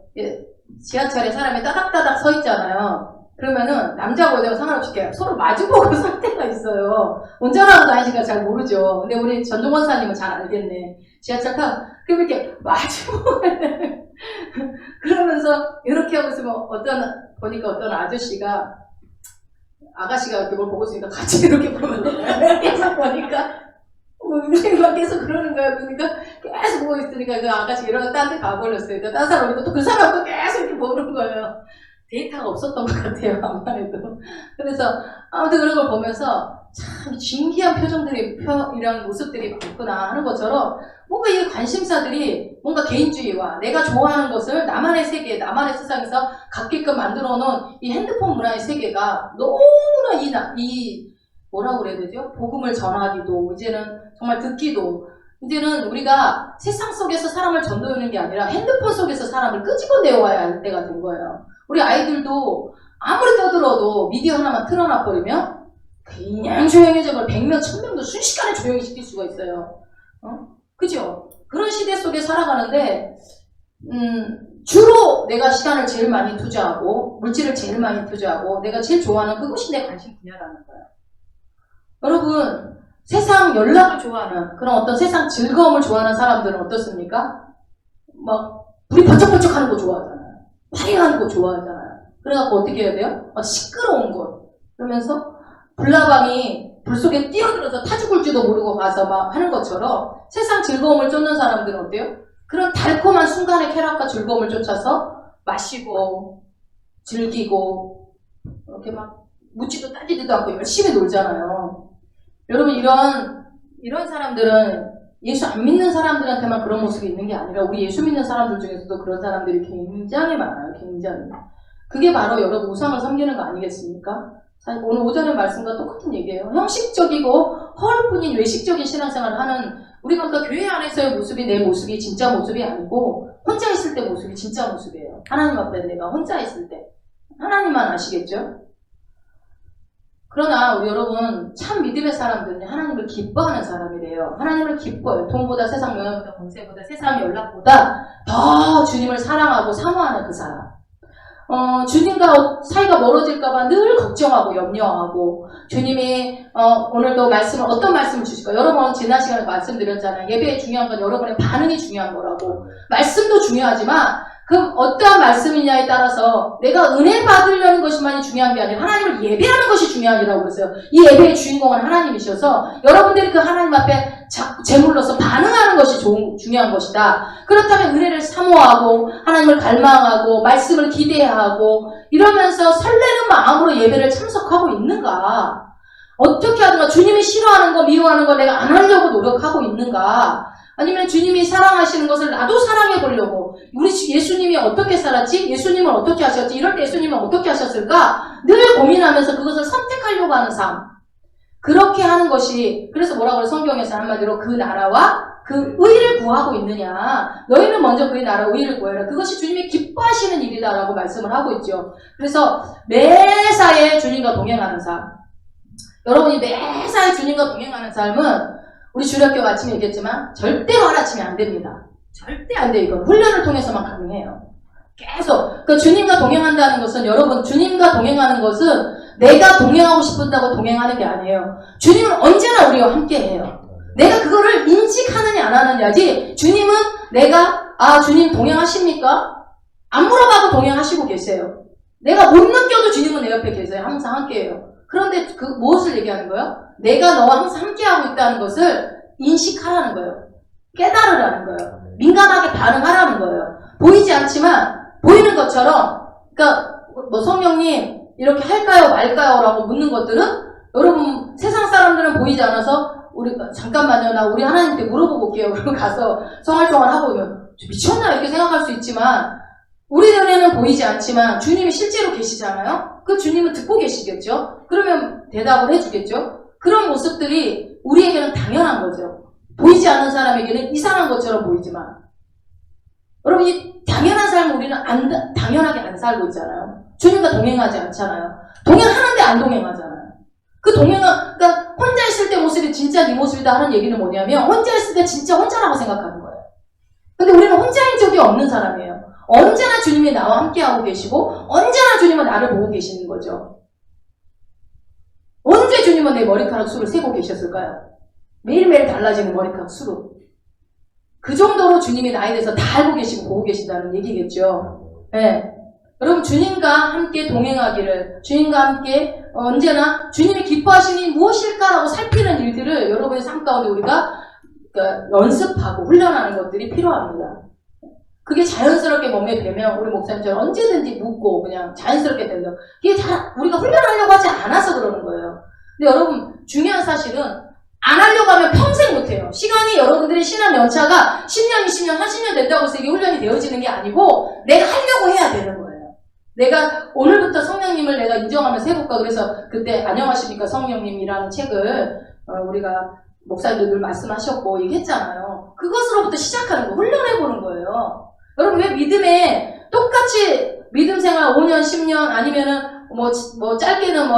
지하철에 사람이 따닥따닥 서 있잖아요. 그러면은 남자고 여자고 상관없이 이렇게 서로 마주보고 설 때가 있어요. 운전하고 다니시니까 잘 모르죠. 근데 우리 전종원사님은 잘 알겠네. 지하철 타고 그럼 이렇게 마주보고 그러면서 이렇게 하고 있으면 보니까 어떤 아가씨가 이렇게 뭘 보고 있으니까 같이 이렇게 보면 계속 보니까 막 계속 그러는 거야. 그러니까 계속 보고 있으니까 그 아가씨 이러고 딴 데 가버렸어요. 그러니까 딴 사람 오니까 또 그 사람도 계속 이렇게 보는 거예요. 데이터가 없었던 것 같아요. 아무만 해도. 그래서 아무튼 그런 걸 보면서 참 신기한 이런 모습들이 많구나 하는 것처럼 뭔가 이 관심사들이 뭔가 개인주의와 내가 좋아하는 것을 나만의 세계, 나만의 세상에서 갖게끔 만들어 놓은 이 핸드폰 문화의 세계가 너무나 뭐라고 그래야 되죠? 복음을 전하기도, 이제는 정말 듣기도, 이제는 우리가 세상 속에서 사람을 전도하는 게 아니라 핸드폰 속에서 사람을 끄집어내와야 할 때가 된 거예요. 우리 아이들도 아무리 떠들어도 미디어 하나만 틀어놔버리면 그냥 조용해져 버려. 100명, 1000명도 순식간에 조용히 시킬 수가 있어요. 그죠? 그런 시대 속에 살아가는데 주로 내가 시간을 제일 많이 투자하고 물질을 제일 많이 투자하고 내가 제일 좋아하는 그것이 내 관심 분야라는 거예요. 여러분, 세상 연락을 좋아하는 그런 어떤 세상 즐거움을 좋아하는 사람들은 어떻습니까? 막 불이 번쩍번쩍 하는 거 좋아하잖아요. 화려한 거 좋아하잖아요. 그래갖고 어떻게 해야 돼요? 막 시끄러운 거. 그러면서 불나방이 불 속에 뛰어들어서 타 죽을 줄도 모르고 가서 막 하는 것처럼 세상 즐거움을 쫓는 사람들은 어때요? 그런 달콤한 순간의 쾌락과 즐거움을 쫓아서 마시고 즐기고 이렇게 막 묻지도 따지지도 않고 열심히 놀잖아요. 여러분 이런 사람들은 예수 안 믿는 사람들한테만 그런 모습이 있는 게 아니라 우리 예수 믿는 사람들 중에서도 그런 사람들이 굉장히 많아요. 굉장히. 그게 바로 여러분 우상을 섬기는 거 아니겠습니까? 사실 오늘 오전의 말씀과 똑같은 얘기예요. 형식적이고 허울뿐인 외식적인 신앙생활을 하는 우리가 그러니까 교회 안에서의 모습이 내 모습이 진짜 모습이 아니고 혼자 있을 때 모습이 진짜 모습이에요. 하나님 앞에 내가 혼자 있을 때. 하나님만 아시겠죠? 그러나 우리 여러분 참 믿음의 사람들은 하나님을 기뻐하는 사람이래요. 하나님을 기뻐요. 돈보다 세상 명예보다 권세보다 세상 연락보다 더 주님을 사랑하고 사모하는 그 사람. 주님과 사이가 멀어질까봐 늘 걱정하고 염려하고 주님이 오늘도 어떤 말씀을 주실까? 여러 번 지난 시간에 말씀드렸잖아요. 예배에 중요한 건 여러분의 반응이 중요한 거라고. 말씀도 중요하지만 그럼 어떠한 말씀이냐에 따라서 내가 은혜 받으려는 것만이 중요한 게 아니라 하나님을 예배하는 것이 중요하니라고 그랬어요. 이 예배의 주인공은 하나님이셔서 여러분들이 그 하나님 앞에 제물로서 반응하는 것이 중요한 것이다. 그렇다면 은혜를 사모하고 하나님을 갈망하고 말씀을 기대하고 이러면서 설레는 마음으로 예배를 참석하고 있는가? 어떻게 하든가 주님이 싫어하는 거 미워하는 거 내가 안 하려고 노력하고 있는가? 아니면 주님이 사랑하시는 것을 나도 사랑해 보려고 우리 예수님이 어떻게 살았지? 예수님은 어떻게 하셨지? 이럴 때 예수님은 어떻게 하셨을까? 늘 고민하면서 그것을 선택하려고 하는 삶. 그렇게 하는 것이 그래서 뭐라고 해요? 성경에서 한마디로 그 나라와 그 의를 구하고 있느냐. 너희는 먼저 그의 나라 의를 구해라. 그것이 주님이 기뻐하시는 일이다라고 말씀을 하고 있죠. 그래서 매사에 주님과 동행하는 삶. 여러분이 매사에 주님과 동행하는 삶은 우리 주력교 아침에 얘기했지만 절대로 하루아침에 안 됩니다. 절대 안 돼요. 이건 훈련을 통해서만 가능해요. 계속. 그 주님과 동행한다는 것은 여러분 주님과 동행하는 것은 내가 동행하고 싶다고 동행하는 게 아니에요. 주님은 언제나 우리와 함께 해요. 내가 그거를 인식하느냐 안 하느냐지 주님은 내가 주님 동행하십니까? 안 물어봐도 동행하시고 계세요. 내가 못 느껴도 주님은 내 옆에 계세요. 항상 함께해요. 그런데 그 무엇을 얘기하는 거예요? 내가 너와 항상 함께하고 있다는 것을 인식하라는 거예요. 깨달으라는 거예요. 민감하게 반응하라는 거예요. 보이지 않지만 보이는 것처럼 그러니까 뭐 성령님 이렇게 할까요 말까요 라고 묻는 것들은 여러분 세상 사람들은 보이지 않아서 우리 잠깐만요 나 우리 하나님께 물어보고 올게요. 그러고 가서 성활동을 오면 미쳤나 이렇게 생각할 수 있지만 우리 눈에는 보이지 않지만 주님이 실제로 계시잖아요. 그 주님은 듣고 계시겠죠. 그러면 대답을 해주겠죠. 그런 모습들이 우리에게는 당연한 거죠. 보이지 않는 사람에게는 이상한 것처럼 보이지만 여러분 이 당연한 삶을 우리는 당연하게 안 살고 있잖아요. 주님과 동행하지 않잖아요. 동행하는데 안 동행하잖아요. 그 그러니까 혼자 있을 때 모습이 진짜 네 모습이다 하는 얘기는 뭐냐면 혼자 있을 때 진짜 혼자라고 생각하는 거예요. 근데 우리는 혼자인 적이 없는 사람이에요. 언제나 주님이 나와 함께하고 계시고 언제나 주님은 나를 보고 계시는 거죠. 언제 주님은 내 머리카락 수를 세고 계셨을까요? 매일매일 달라지는 머리카락 수로. 그 정도로 주님이 나에 대해서 다 알고 계시고 보고 계시다는 얘기겠죠. 네. 여러분 주님과 함께 동행하기를 주님과 함께 언제나 주님이 기뻐하시는 일이 무엇일까라고 살피는 일들을 여러분의 삶 가운데 우리가 그러니까 연습하고 훈련하는 것들이 필요합니다. 그게 자연스럽게 몸에 배면 우리 목사님처럼 언제든지 묻고 그냥 자연스럽게 된다. 그게 우리가 훈련하려고 하지 않아서 그러는 거예요. 근데 여러분 중요한 사실은 안 하려고 하면 평생 못해요. 시간이 여러분들의 신앙 연차가 10년, 20년, 30년 된다고 해서 이게 훈련이 되어지는 게 아니고 내가 하려고 해야 되는 거예요. 내가 오늘부터 성령님을 내가 인정하면서 해볼까. 그래서 그때 안녕하십니까 성령님이라는 책을 우리가 목사님도 늘 말씀하셨고 얘기했잖아요. 그것으로부터 시작하는 거 훈련해보는 거예요. 여러분 왜 믿음에 똑같이 믿음 생활 5년, 10년 아니면은 뭐 짧게는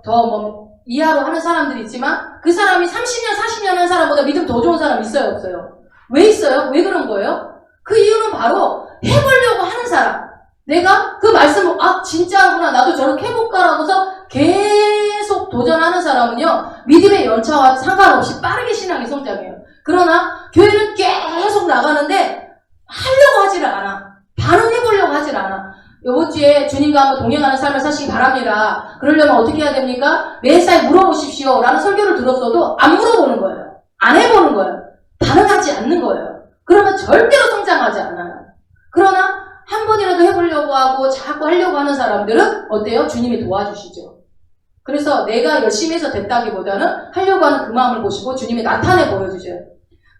더 이하로 하는 사람들이 있지만 그 사람이 30년, 40년 한 사람보다 믿음 더 좋은 사람 있어요, 없어요? 왜 있어요? 왜 그런 거예요? 그 이유는 바로 해보려고 하는 사람. 내가 그 말씀을 진짜구나 나도 저렇게 해볼까라고서 계속 도전하는 사람은요 믿음의 연차와 상관없이 빠르게 신앙이 성장해요. 그러나 교회는 계속 나가는데 하려고 하지를 않아. 반응해보려고 하질 않아. 이번 주에 주님과 한번 동행하는 삶을 사시기 바랍니다. 그러려면 어떻게 해야 됩니까? 매사에 물어보십시오 라는 설교를 들었어도 안 물어보는 거예요. 안 해보는 거예요. 반응하지 않는 거예요. 그러면 절대로 성장하지 않아요. 그러나 한 번이라도 해보려고 하고 자꾸 하려고 하는 사람들은 어때요? 주님이 도와주시죠. 그래서 내가 열심히 해서 됐다기보다는 하려고 하는 그 마음을 보시고 주님이 나타내 보여주셔요.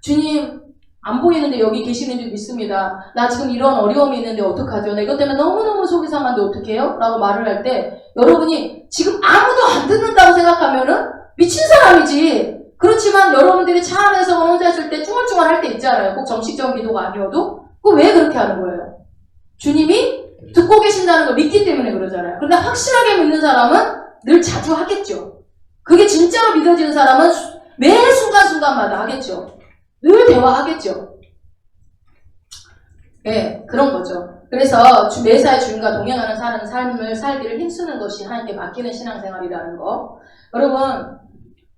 주님 안 보이는데 여기 계시는 줄 믿습니다. 나 지금 이런 어려움이 있는데 어떡하죠? 나 이것 때문에 너무너무 속이 상한데 어떡해요? 라고 말을 할 때 여러분이 지금 아무도 안 듣는다고 생각하면은 미친 사람이지. 그렇지만 여러분들이 차 안에서 혼자 있을 때 쭈글쭈글 할 때 있잖아요. 꼭 정식적인 기도가 아니어도. 그거 왜 그렇게 하는 거예요? 주님이 듣고 계신다는 걸 믿기 때문에 그러잖아요. 그런데 확실하게 믿는 사람은 늘 자주 하겠죠. 그게 진짜로 믿어지는 사람은 매 순간순간마다 하겠죠. 늘 대화하겠죠. 네, 그런 거죠. 그래서 매사에 주님과 동행하는 사는 삶을 살기를 힘쓰는 것이 하나님께 맡기는 신앙생활이라는 거. 여러분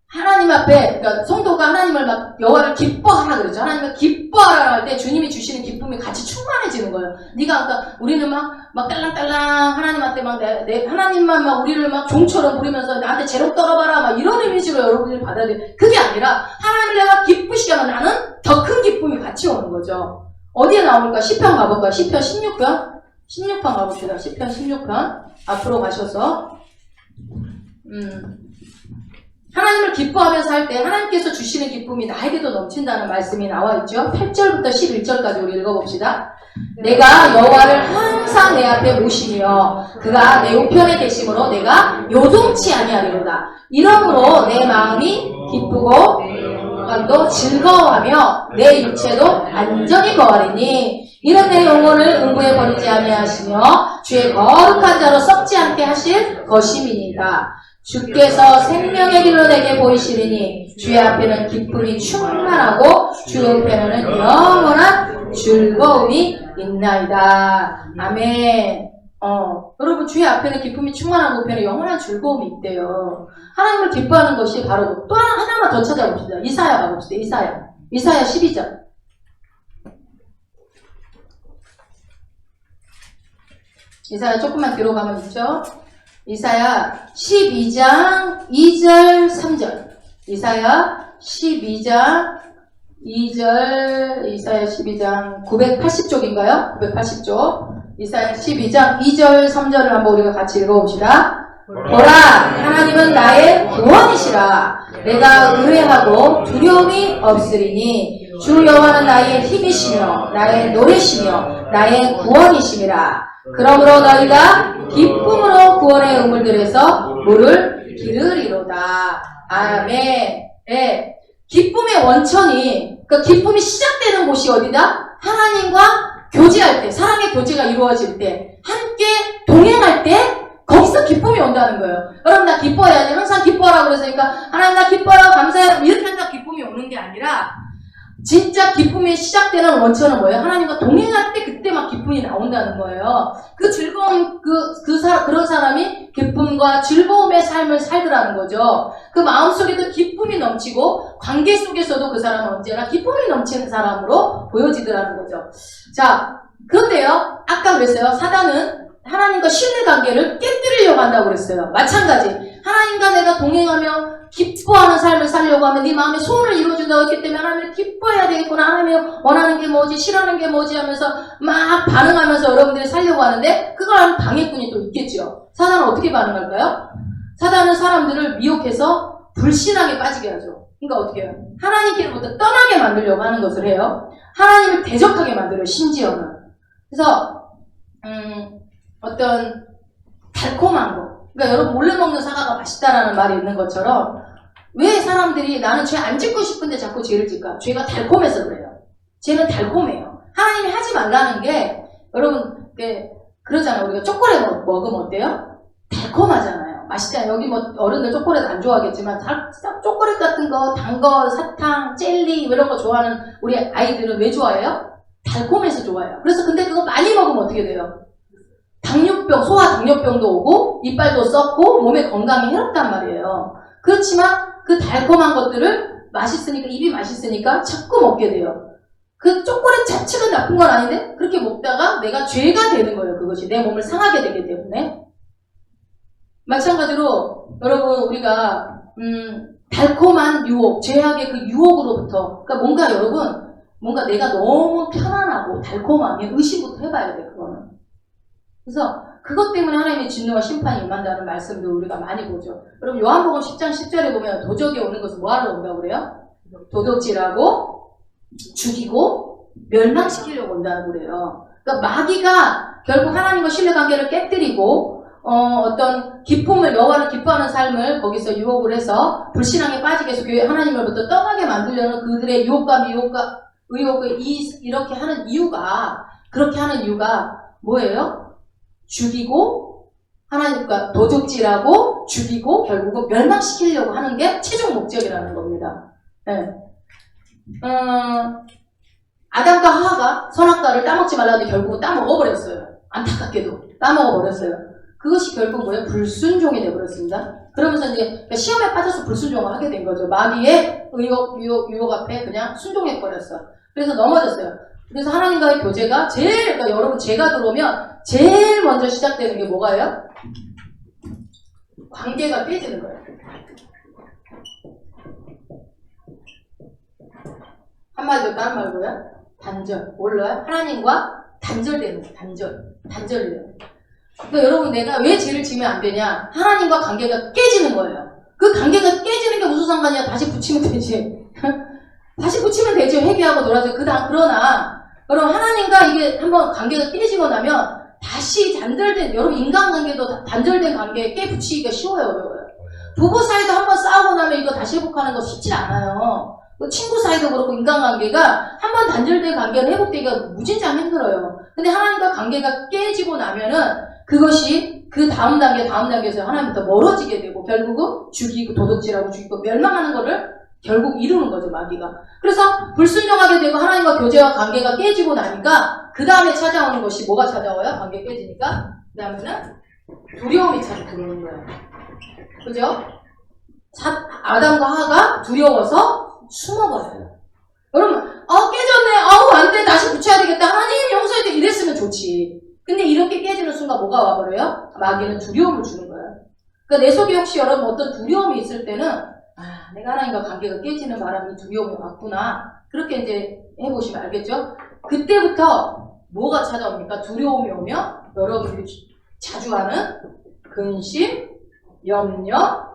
하나님 앞에 그러니까 성도가 하나님을 막 여호와를 기뻐하라 그러죠. 하나님을 기뻐하라 할 때 주님이 주시는 기쁨이 같이 충만해지는 거예요. 그러니까 우리는 막 딸랑딸랑 하나님한테 막 하나님만 막 우리를 막 종처럼 부리면서 나한테 재롱 떨어봐라 막 이런 이미지로 여러분들이 받아들여요. 그게 아니라 하나님을 내가 기쁘시게 하면 나는 더 큰 기쁨이 같이 오는 거죠. 어디에 나올까? 시편 가볼까요? 시편 16편? 16편 가봅시다. 시편 16편 앞으로 가셔서 하나님을 기뻐하면서 할 때 하나님께서 주시는 기쁨이 나에게도 넘친다는 말씀이 나와 있죠. 8절부터 11절까지 우리 읽어봅시다. 내가 여호와를 항상 내 앞에 모시며 그가 내 우편에 계심으로 내가 요동치 아니하리로다. 이러므로 내 마음이 기쁘고 영광도 즐거워하며 내 육체도 안전히 거하리니 이런 내 영혼을 음부에 버리지 아니하시며 주의 거룩한 자로 썩지 않게 하실 것임이니이다. 주께서 생명의 길로 내게 보이시리니 주의 앞에는 기쁨이 충만하고 주 옆에는 영원한 즐거움이 있나이다. 아멘. 여러분 주의 앞에는 기쁨이 충만하고 옆에는 영원한 즐거움이 있대요. 하나님을 기뻐하는 것이 바로 또 하나만 더 찾아봅시다. 이사야 가봅시다. 이사야 12장. 이사야 조금만 뒤로 가면 있죠. 이사야 12장 2절 3절. 이사야 12장 2절, 이사야 12장 980쪽인가요? 980쪽. 이사야 12장 2절 3절을 한번 우리가 같이 읽어봅시다. 보라, 하나님은 나의 구원이시라. 내가 의뢰하고 두려움이 없으리니 주 여호와는 나의 힘이시며 나의 노래시며 나의 구원이시니라. 그러므로 너희가 기쁨으로 구원의 우물들에서 물을 기르리로다. 아멘. 네. 기쁨의 원천이, 그러니까 기쁨이 시작되는 곳이 어디다? 하나님과 교제할 때, 사랑의 교제가 이루어질 때, 함께 동행할 때, 거기서 기쁨이 온다는 거예요. 여러분, 나 기뻐해야지. 항상 기뻐하라고 그랬으니까, 하나님 나 기뻐라, 감사해요. 이렇게 한다 기쁨이 오는 게 아니라, 진짜 기쁨이 시작되는 원천은 뭐예요? 하나님과 동행할 때 그때 막 기쁨이 나온다는 거예요. 그 즐거운, 그런 사람이 기쁨과 즐거움의 삶을 살더라는 거죠. 그 마음속에도 기쁨이 넘치고, 관계 속에서도 그 사람은 언제나 기쁨이 넘치는 사람으로 보여지더라는 거죠. 자, 그런데요, 아까 그랬어요. 사단은 하나님과 신뢰관계를 깨뜨리려고 한다고 그랬어요. 마찬가지. 하나님과 내가 동행하며 기뻐하는 삶을 살려고 하면 네 마음의 소원을 이루어준다고 했기 때문에 하나님을 기뻐해야 되겠구나. 하나님이 원하는 게 뭐지, 싫어하는 게 뭐지 하면서 막 반응하면서 여러분들이 살려고 하는데 그걸 하는 방해꾼이 또 있겠죠. 사단은 어떻게 반응할까요? 사단은 사람들을 미혹해서 불신하게 빠지게 하죠. 그러니까 어떻게 해요? 하나님께로부터 떠나게 만들려고 하는 것을 해요. 하나님을 대적하게 만들어요. 심지어는. 그래서 어떤 달콤한 거, 그러니까 여러분 몰래 먹는 사과가 맛있다라는 말이 있는 것처럼 왜 사람들이 나는 죄 안 짓고 싶은데 자꾸 죄를 짓까? 죄가 달콤해서 그래요. 죄는 달콤해요. 하나님이 하지 말라는 게 여러분 그러잖아요. 우리가 초콜릿 먹으면 어때요? 달콤하잖아요. 맛있잖아요. 여기 뭐 어른들 초콜릿 안 좋아하겠지만 초콜릿 같은 거, 단 거, 사탕, 젤리 이런 거 좋아하는 우리 아이들은 왜 좋아해요? 달콤해서 좋아해요. 그래서 근데 그거 많이 먹으면 어떻게 돼요? 당뇨병, 소아 당뇨병도 오고 이빨도 썩고 몸에 건강에 해롭단 말이에요. 그렇지만 그 달콤한 것들을 맛있으니까, 입이 맛있으니까 자꾸 먹게 돼요. 그 초콜릿 자체가 나쁜 건 아닌데 그렇게 먹다가 내가 죄가 되는 거예요. 그것이 내 몸을 상하게 되기 때문에. 마찬가지로 여러분 우리가 달콤한 유혹, 죄악의 그 유혹으로부터, 그러니까 뭔가 여러분 뭔가 내가 너무 편안하고 달콤하면 의심부터 해봐야 돼. 그거는. 그래서 그것 때문에 하나님의 진노와 심판이 임한다는 말씀도 우리가 많이 보죠. 여러분 요한복음 10장 10절에 보면 도적이 오는 것은 뭐하러 온다고 그래요? 도둑질하고 죽이고 멸망시키려고 온다고 그래요. 그러니까 마귀가 결국 하나님과 신뢰관계를 깨뜨리고 어떤 기쁨을, 여호와를 기뻐하는 삶을 거기서 유혹을 해서 불신앙에 빠지게 해서 하나님으로부터 떠나게 만들려는 그들의 유혹과 의혹을 이렇게 하는 이유가, 그렇게 하는 이유가 뭐예요? 죽이고 하나님과 도적질하고 죽이고 결국은 멸망시키려고 하는 게 최종 목적이라는 겁니다. 네. 아담과 하와가 선악과를 따먹지 말라는데 결국은 따먹어버렸어요. 안타깝게도 따먹어버렸어요. 그것이 결국 뭐예요? 불순종이 되어버렸습니다. 그러면서 이제 시험에 빠져서 불순종을 하게 된 거죠. 마귀의 유혹 앞에 그냥 순종해버렸어. 그래서 넘어졌어요. 그래서 하나님과의 교제가 그러니까 여러분 죄가 들어오면 제일 먼저 시작되는 게 뭐가요? 관계가 깨지는 거예요. 한마디로 다른 말로요? 단절. 몰라요? 하나님과 단절되는 거예요. 단절이에요. 그러니까 여러분 내가 왜 죄를 지면 안 되냐? 하나님과 관계가 깨지는 거예요. 그 관계가 깨지는 게 무슨 상관이야? 다시 붙이면 되지. 다시 붙이면 되죠. 회개하고 놀아서. 그러나 여러분 하나님과 이게 한번 관계가 깨지고 나면 다시 단절된, 여러분 인간관계도 단절된 관계에 깨붙이기가 쉬워요, 어려워요? 부부 사이도 한번 싸우고 나면 이거 다시 회복하는 거 쉽지 않아요. 또 친구 사이도 그렇고 인간관계가 한 번 단절된 관계는 회복되기가 무진장 힘들어요. 근데 하나님과 관계가 깨지고 나면은 그것이 그 다음 단계에서 하나님부터 멀어지게 되고 결국은 죽이고 도둑질하고 죽이고 멸망하는 거를 결국 이루는 거죠, 마귀가. 그래서 불순종하게 되고 하나님과 교제와 관계가 깨지고 나니까 그 다음에 찾아오는 것이 뭐가 찾아와요? 관계 깨지니까 그 다음에는 두려움이 들어오는 거예요. 그죠? 아담과 하가 두려워서 숨어버려요. 여러분, 깨졌네. 안 돼. 다시 붙여야 되겠다. 하나님 용서해 줘. 이랬으면 좋지. 근데 이렇게 깨지는 순간 뭐가 와버려요? 마귀는 두려움을 주는 거예요. 그러니까 내 속에 혹시 여러분 어떤 두려움이 있을 때는 내가 하나님과 관계가 깨지는 바람에 두려움이 왔구나. 그렇게 이제 해보시면 알겠죠? 그때부터 뭐가 찾아옵니까? 두려움이 오면 여러분들이 자주 하는 근심, 염려,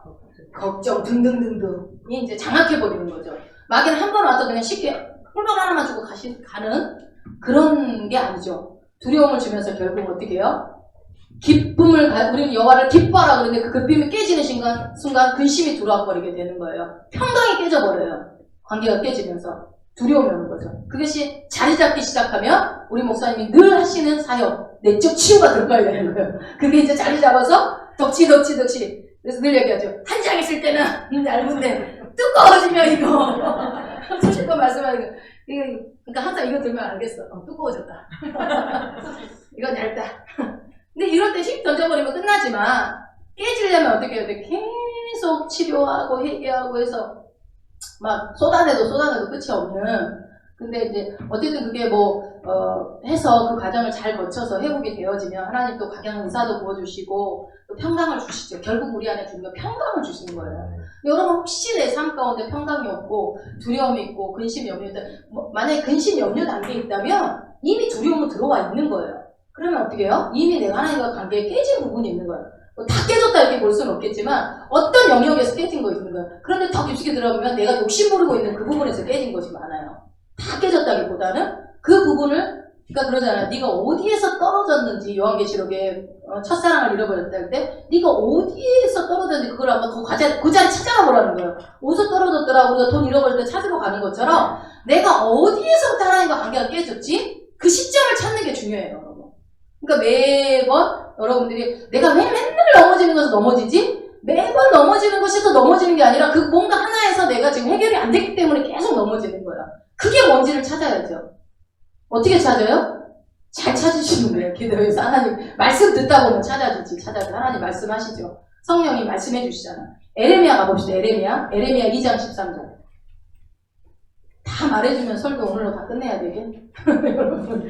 걱정 등등등등이 이제 장악해버리는 거죠. 마귀는 한 번 와서 그냥 쉽게 꿀벌 하나만 주고 가는 그런 게 아니죠. 두려움을 주면서 결국 어떻게 해요? 우리는 여호와를 기뻐하라 그러는데 그 기쁨이 깨지는 순간 근심이 들어와 버리게 되는 거예요. 평강이 깨져버려요. 관계가 깨지면서 두려움이 오는 거죠. 그것이 자리 잡기 시작하면 우리 목사님이 늘 하시는 사역, 내적 치유가 들어가야 되는 거예요. 그게 이제 자리 잡아서 덕치. 그래서 늘 얘기하죠. 한 장 있을 때는 얇은데 두꺼워지면 이거 수십번 말씀하는 거. 그러니까 항상 이거 들면 알겠어. 두꺼워졌다. 이건 얇다. 근데 이럴 때 휙 던져버리면 끝나지만 깨지려면 어떻게 해야 돼? 계속 치료하고 회개하고 해서 막 쏟아내도 끝이 없는. 근데 이제 어쨌든 그게 해서 그 과정을 잘 거쳐서 회복이 되어지면 하나님 또 각양 은사도 부어주시고 또 평강을 주시죠. 결국 우리 안에 주는 건 평강을 주시는 거예요. 여러분 혹시 내 삶 가운데 평강이 없고 두려움이 있고 근심 염려도 만약에 근심 염려 단계에 있다면 이미 두려움은 들어와 있는 거예요. 그러면 어떻게 해요? 이미 내가 하나님과 관계에 깨진 부분이 있는 거예요. 다 깨졌다 이렇게 볼 수는 없겠지만 어떤 영역에서 깨진 거 있는 거예요. 그런데 더 깊숙이 들어가면 내가 욕심 부리고 있는 그 부분에서 깨진 것이 많아요. 다 깨졌다기보다는 그 부분을 그러니까 그러잖아요. 네가 어디에서 떨어졌는지 요한계시록에 첫사랑을 잃어버렸다 할 때 네가 어디에서 떨어졌는지 그걸 한번 그 자리 찾아가 보라는 거예요. 어디서 떨어졌더라. 우리가 돈 잃어버릴 때 찾으러 가는 것처럼 내가 어디에서부터 하나님과 관계가 깨졌지? 그 시점을 찾는 게 중요해요. 여러분. 그러니까 매번 여러분들이 내가 왜 맨날 넘어지는 것에서 넘어지지? 매번 넘어지는 것에서 넘어지는 게 아니라 그 뭔가 하나에서 내가 지금 해결이 안 됐기 때문에 계속 넘어지는 거야. 그게 뭔지를 찾아야죠. 어떻게 찾아요? 잘 찾으시는 거예요. 기도해서 하나님 말씀 듣다 보면 찾아서 하나님 말씀하시죠. 성령이 말씀해 주시잖아. 에레미야 가봅시다. 에레미야 2장 13절. 다 말해주면 설교 오늘로 다 끝내야 되게. 여러분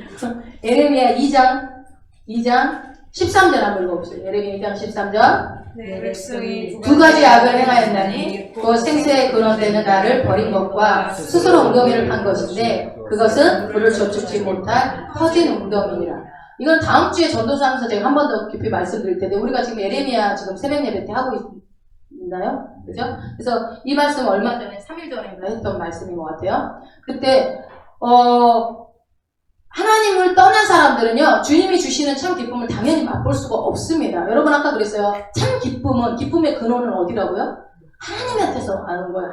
에레미야 2장 13절 한번 읽어봅시다. 에레미야 2장 13절. 네, 백성이 두 가지 악을 행하였나니 곧 생새의 근원되는 나를 버린 것과 스스로 웅덩이를 판 것인데 그것은 불을 젖추지 못할 터진 웅덩이니라. 이건 다음 주에 전도사하면서 제가 한 번 더 깊이 말씀드릴 텐데 우리가 지금 에레미야 지금 새벽 예배 때 하고 있나요? 그죠? 그래서 이 말씀 얼마 전에 3일 전인가 했던 말씀인 것 같아요. 그때 하나님을 떠난 사람들은요, 주님이 주시는 참 기쁨을 당연히 맛볼 수가 없습니다. 여러분 아까 그랬어요. 참 기쁨의 근원은 어디라고요? 하나님한테서 아는 거예요.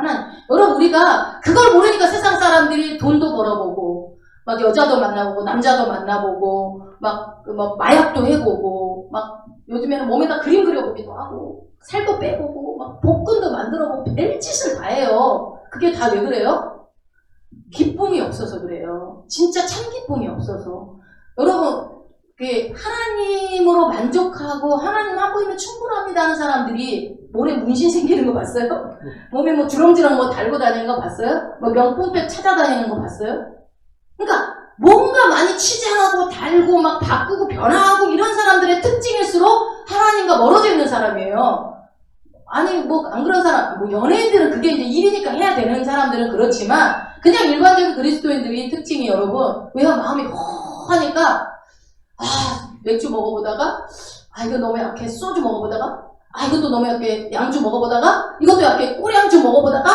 여러분 우리가 그걸 모르니까 세상 사람들이 돈도 벌어보고, 막 여자도 만나보고, 남자도 만나보고, 막 마약도 해보고, 막 요즘에는 몸에다 그림 그려보기도 하고, 살도 빼보고, 막 복근도 만들어보고, 별짓을 다 해요. 그게 다 왜 그래요? 기쁨이 없어서 그래요. 진짜 참 기쁨이 없어서. 여러분, 하나님으로 만족하고 하나님 한 분이면 충분합니다 하는 사람들이 몸에 문신 생기는 거 봤어요? 몸에 주렁주렁 달고 다니는 거 봤어요? 명품백 찾아다니는 거 봤어요? 그러니까 뭔가 많이 치장하고 달고 막 바꾸고 변화하고 이런 사람들의 특징일수록 하나님과 멀어져 있는 사람이에요. 아니 안 그런 사람, 연예인들은 그게 이제 일이니까 해야 되는 사람들은 그렇지만 그냥 일반적인 그리스도인들의 특징이 여러분, 왜요? 마음이 허하니까 맥주 먹어보다가 이거 너무 약해. 소주 먹어보다가 이것도 너무 약해. 양주 먹어보다가 이것도 약해. 꼬량주 먹어보다가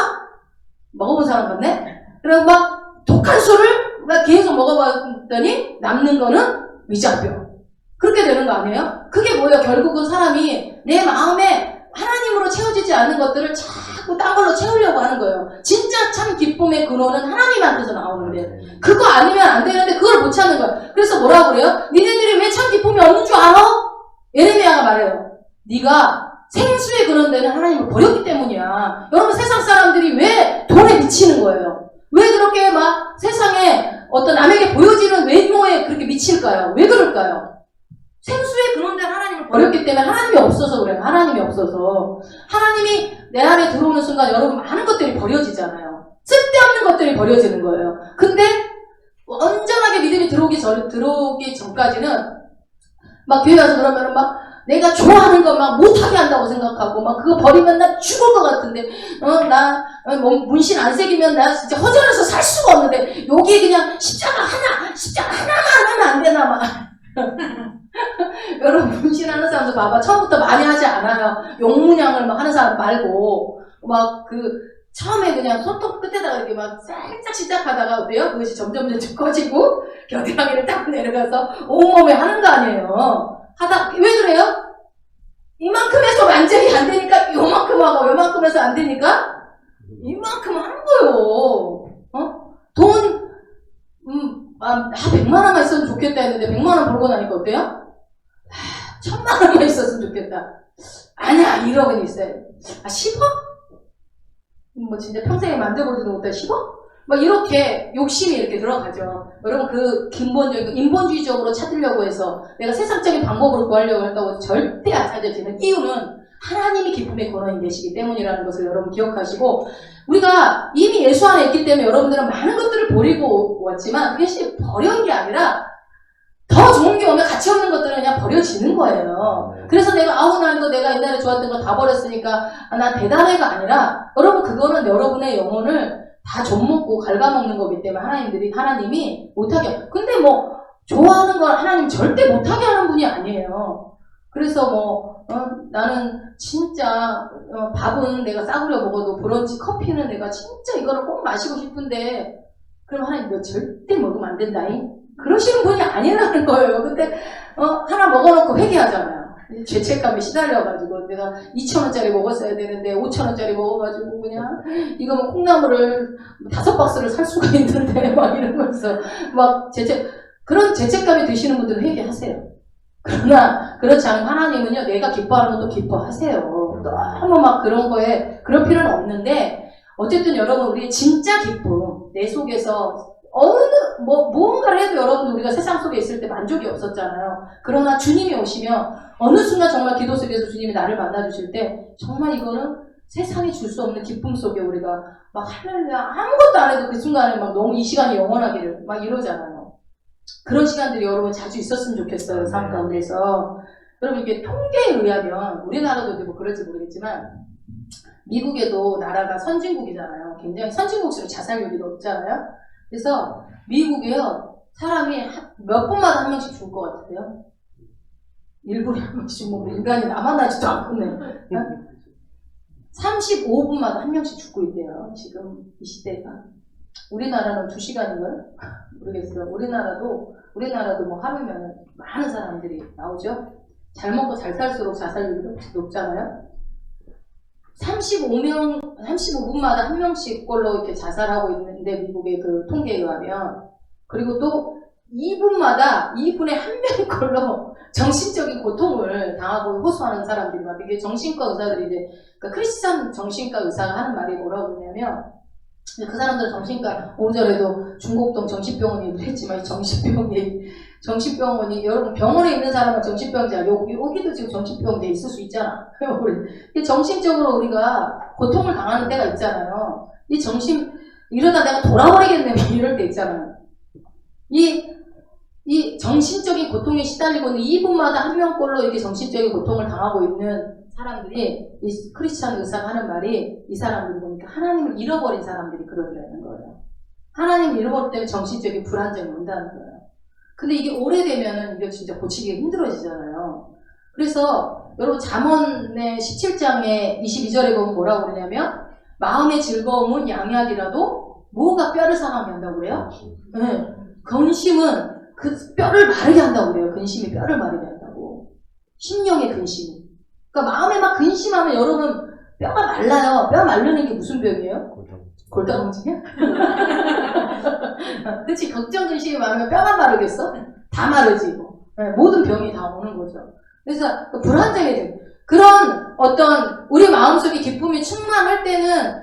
먹어본 사람 같네? 그리고 막 독한 술을 막 계속 먹어봤더니 남는 거는 위장병. 그렇게 되는 거 아니에요? 그게 뭐예요? 결국은 사람이 내 마음에 하나님으로 채워지지 되지 않는 것들을 자꾸 딴 걸로 채우려고 하는 거예요. 진짜 참 기쁨의 근원은 하나님한테서 나오는데 그거 아니면 안 되는데 그걸 못 찾는 거야. 그래서 뭐라고 그래요? 니네들이 왜 참 기쁨이 없는 줄 알아? 예레미야가 말해요. 네가 생수의 근원되는 하나님을 버렸기 때문이야. 여러분 세상 사람들이 왜 돈에 미치는 거예요? 왜 그렇게 막 세상에 어떤 남에게 보여지는 외모에 그렇게 미칠까요? 왜 그럴까요? 생수의 근원된 하나님을 버렸기 때문에 하나님이 없어서 그래요. 하나님이 없어서. 하나님이 내 안에 들어오는 순간 여러분 많은 것들이 버려지잖아요. 쓸데없는 것들이 버려지는 거예요. 근데 온전하게 믿음이 들어오기 전까지는 막 교회 와서 그러면은 막 내가 좋아하는 것만 못하게 한다고 생각하고 막 그거 버리면 나 죽을 것 같은데 나 문신 안 새기면 나 진짜 허전해서 살 수가 없는데 여기에 그냥 십자가 하나만 하면 안 되나 막 여러분 문신하는 사람도 봐봐. 처음부터 많이 하지 않아요. 용문양을 막 하는 사람 말고 막 처음에 그냥 손톱 끝에다가 이렇게 막 살짝 시작하다가 어때요? 그것이 점점 커지고 겨드랑이를 딱 내려가서 온몸에 하는 거 아니에요. 왜 그래요? 이만큼 해서 완전히 안 되니까 요만큼 하고 요만큼 해서 안 되니까 이만큼 하는 거예요. 돈 100만 원만 있었으면 좋겠다 했는데 100만 원 벌고 나니까 어때요? 1000만 원만 있었으면 좋겠다. 아니야 1억은 있어야 돼. 10억? 뭐 진짜 평생에 만져보지도 못할 10억? 막 이렇게 욕심이 이렇게 들어가죠. 여러분 그 근본적인 인본주의적으로 찾으려고 해서 내가 세상적인 방법으로 구하려고 했다고 절대 안 찾아지는 이유는 하나님이 기쁨의 근원이 되시기 때문이라는 것을 여러분 기억하시고 우리가 이미 예수 안에 있기 때문에 여러분들은 많은 것들을 버리고 왔지만 그것이 버려온 게 아니라 더 좋은 게 오면 가치 없는 것들은 그냥 버려지는 거예요. 그래서 나도 내가 옛날에 좋았던 거 다 버렸으니까 나 대단해가 아니라 여러분 그거는 여러분의 영혼을 다 젖먹고 갉아먹는 거기 때문에 하나님이 못하게. 근데 뭐 좋아하는 걸 하나님 절대 못하게 하는 분이 아니에요. 그래서 나는 진짜 밥은 내가 싸구려 먹어도 브런치 커피는 내가 진짜 이거를 꼭 마시고 싶은데 그럼 하나님 너 절대 먹으면 안 된다잉? 그러시는 분이 아니라는 거예요. 근데 하나 먹어놓고 회개하잖아요. 죄책감에 시달려가지고 내가 2,000원짜리 먹었어야 되는데 5,000원짜리 먹어가지고 그냥 이거 뭐 콩나물을 5박스를 살 수가 있는데 막 이러면서 막 그런 죄책감이 드시는 분들은 회개하세요. 그러나 그렇지 않은 하나님은요 내가 기뻐하는 것도 기뻐하세요. 너무 막 그런 거에 그럴 필요는 없는데 어쨌든 여러분 우리 진짜 기쁨 내 속에서 무언가를 해도 여러분들 우리가 세상 속에 있을 때 만족이 없었잖아요. 그러나 주님이 오시면 어느 순간 정말 기도 속에서 주님이 나를 만나주실 때 정말 이거는 세상이 줄 수 없는 기쁨 속에 우리가 막 할렐루야 아무것도 안 해도 그 순간에 막 너무 이 시간이 영원하기를 막 이러잖아요. 그런 시간들이 여러분 자주 있었으면 좋겠어요. 삶 가운데서. 여러분 이게 통계에 의하면 우리나라도 뭐 그럴지 모르겠지만 미국에도 나라가 선진국이잖아요. 굉장히 선진국처럼 자살률이 높잖아요. 그래서 미국에요 사람이 몇 분마다 한 명씩 죽을 것 같아요. 1분에 한 명씩 뭐 인간이 남아나지도 않겠네. 35분마다 한 명씩 죽고 있대요. 지금 이 시대가. 우리나라는 2시간인가요? 모르겠어요. 우리나라도 뭐 하루면 많은 사람들이 나오죠. 잘 먹고 잘 살수록 자살률이 높잖아요. 35분마다 한 명씩 꼴로 이렇게 자살하고 있는데 미국의 그 통계에 의하면 그리고 또 2분에 한 명이 꼴로 정신적인 고통을 당하고 호소하는 사람들이 많아요. 이게 정신과 의사들이 그러니까 크리스찬 정신과 의사가 하는 말이 뭐라고 그러냐면 그 사람들은 정신과 오전에도 중곡동 정신병원 얘기를 했지만 정신병원이 여러분 병원에 있는 사람은 정신병자 여기도 지금 정신병원에 있을 수 있잖아. 정신적으로 우리가 고통을 당하는 때가 있잖아요. 이러다 내가 돌아버리겠네 이럴 때 있잖아요. 이 정신적인 고통에 시달리고 있는 2분마다 한 명꼴로 이렇게 정신적인 고통을 당하고 있는 사람들이 이 크리스찬 의사가 하는 말이 이 사람들 보니까 하나님을 잃어버린 사람들이 그러더라는 거예요. 하나님을 잃어버릴 때문에 정신적인 불안정이 온다는 거예요. 근데 이게 오래되면은 이게 진짜 고치기가 힘들어지잖아요. 그래서 여러분 잠언의 17장의 22절에 보면 뭐라고 그러냐면 마음의 즐거움은 양약이라도 뭐가 뼈를 상하게 한다고 그래요? 네. 근심은 그 뼈를 마르게 한다고 그래요. 근심이 뼈를 마르게 한다고. 심령의 근심이. 그러니까 마음에 막 근심하면 여러분 뼈가 말라요. 뼈 마르는 게 무슨 병이에요? 골다공증이야? 그치, 걱정 근심이 많으면 뼈만 마르겠어? 다 마르지. 네, 모든 병이 다 오는 거죠. 그래서 불안정해져. 그런 어떤 우리 마음속에 기쁨이 충만할 때는,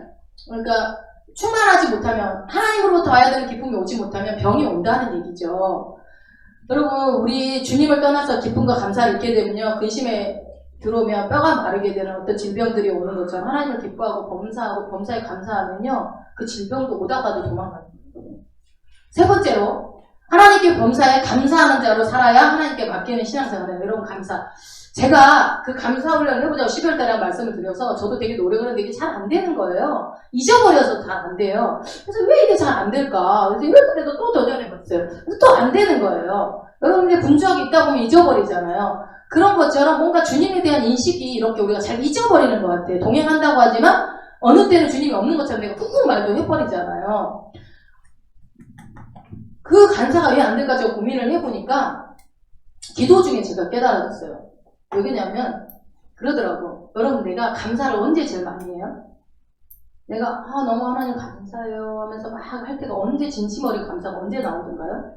그러니까 충만하지 못하면, 하나님으로부터 와야 되는 기쁨이 오지 못하면 병이 온다는 얘기죠. 여러분, 우리 주님을 떠나서 기쁨과 감사를 잃게 되면요, 근심에 들어오면 뼈가 마르게 되는 어떤 질병들이 오는 것처럼 하나님을 기뻐하고 범사에 감사하면요, 그 질병도 오다가도 도망가는 거예요. 세 번째로, 하나님께 범사에 감사하는 자로 살아야 하나님께 맡기는 신앙생활이에요. 여러분, 감사. 제가 그 감사 훈련을 해보자고 12월 달에 말씀을 드려서 저도 되게 노력을 했는데 이게 잘 안 되는 거예요. 잊어버려서 잘 안 돼요. 그래서 왜 이게 잘 안 될까? 그래서 1월 달에도 또 도전해봤어요. 또 안 되는 거예요. 여러분들 분주하게 있다 보면 잊어버리잖아요. 그런 것처럼 뭔가 주님에 대한 인식이 이렇게 우리가 잘 잊어버리는 것 같아요. 동행한다고 하지만 어느 때는 주님이 없는 것처럼 내가 꾹꾹 말도 해버리잖아요. 그 감사가 왜 안 될까 제가 고민을 해보니까 기도 중에 제가 깨달아졌어요. 왜냐면 그러더라고. 여러분, 내가 감사를 언제 제일 많이 해요? 내가 너무 하나님 감사해요 하면서 막 할 때가 언제, 진심 어린 감사가 언제 나오던가요?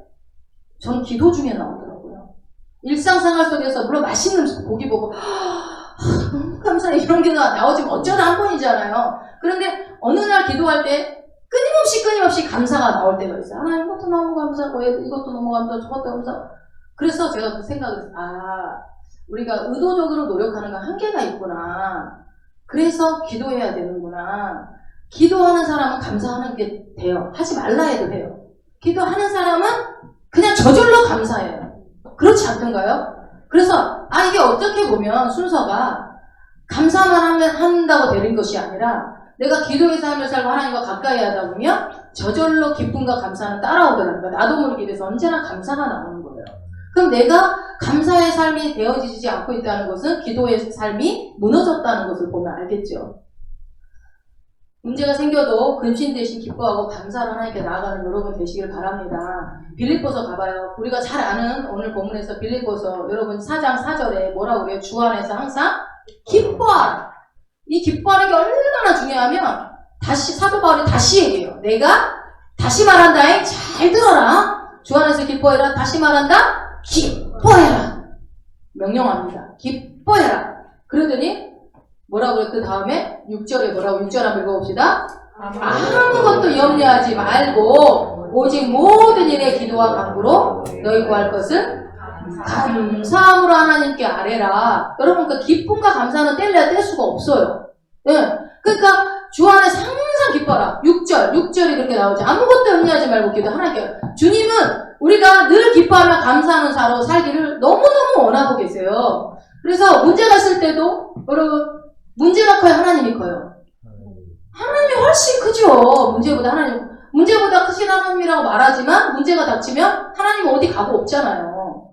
전 기도 중에 나오더라고요. 일상생활 속에서 물론 맛있는 고기 보고 너무 감사해 이런 게 나오지만 어쩌다 한 번이잖아요. 그런데 어느 날 기도할 때 끊임없이 감사가 나올 때가 있어요. 하나님 이것도 너무 감사하고 이것도 너무 감사하고 저것도 감사하고. 그래서 제가 그 생각을 했어요. 우리가 의도적으로 노력하는 건 한계가 있구나. 그래서 기도해야 되는구나. 기도하는 사람은 감사하는 게 돼요. 하지 말라 해도 돼요. 기도하는 사람은 그냥 저절로 감사해요. 그렇지 않던가요? 그래서 이게 어떻게 보면 순서가 감사만 한다고 되는 것이 아니라 내가 기도의 삶을 살고 하나님과 가까이 하다 보면 저절로 기쁨과 감사는 따라오더라는 거예요. 나도 모르게 돼서 언제나 감사가 나오는 거예요. 그럼 내가 감사의 삶이 되어지지 않고 있다는 것은 기도의 삶이 무너졌다는 것을 보면 알겠죠. 문제가 생겨도 근심 대신 기뻐하고 감사로 하나님께 나아가는 여러분 되시길 바랍니다. 빌립보서 가봐요. 우리가 잘 아는 오늘 본문에서 빌립보서 여러분 4장 4절에 뭐라고 그래요? 주 안에서 항상 기뻐하라. 이 기뻐하는 게 얼마나 중요하면 사도 바울이 다시 얘기해요. 내가 다시 말한다잉. 잘 들어라. 주 안에서 기뻐해라. 다시 말한다. 기뻐해라. 명령합니다. 기뻐해라. 그러더니 뭐라고 그래요? 그 다음에 6절에 뭐라고 6절 한번 읽어봅시다. 아무것도 염려하지 말고 오직 모든 일에 기도와 간구로 너희 구할 것은 감사함으로 하나님께 아뢰라. 여러분 그 기쁨과 감사는 뗄래야 뗄 수가 없어요. 네. 그러니까 주 안에서 항상 기뻐라. 6절이 그렇게 나오죠. 아무것도 염려하지 말고 기도 하나님께. 주님은 우리가 늘 기뻐하며 감사하는 자로 살기를 너무너무 원하고 계세요. 그래서 문제가 있을 때도 여러분 문제가 커요? 하나님이 커요? 하나님이 훨씬 크죠. 문제보다 크신 하나님이라고 말하지만 문제가 닥치면 하나님은 어디 가고 없잖아요.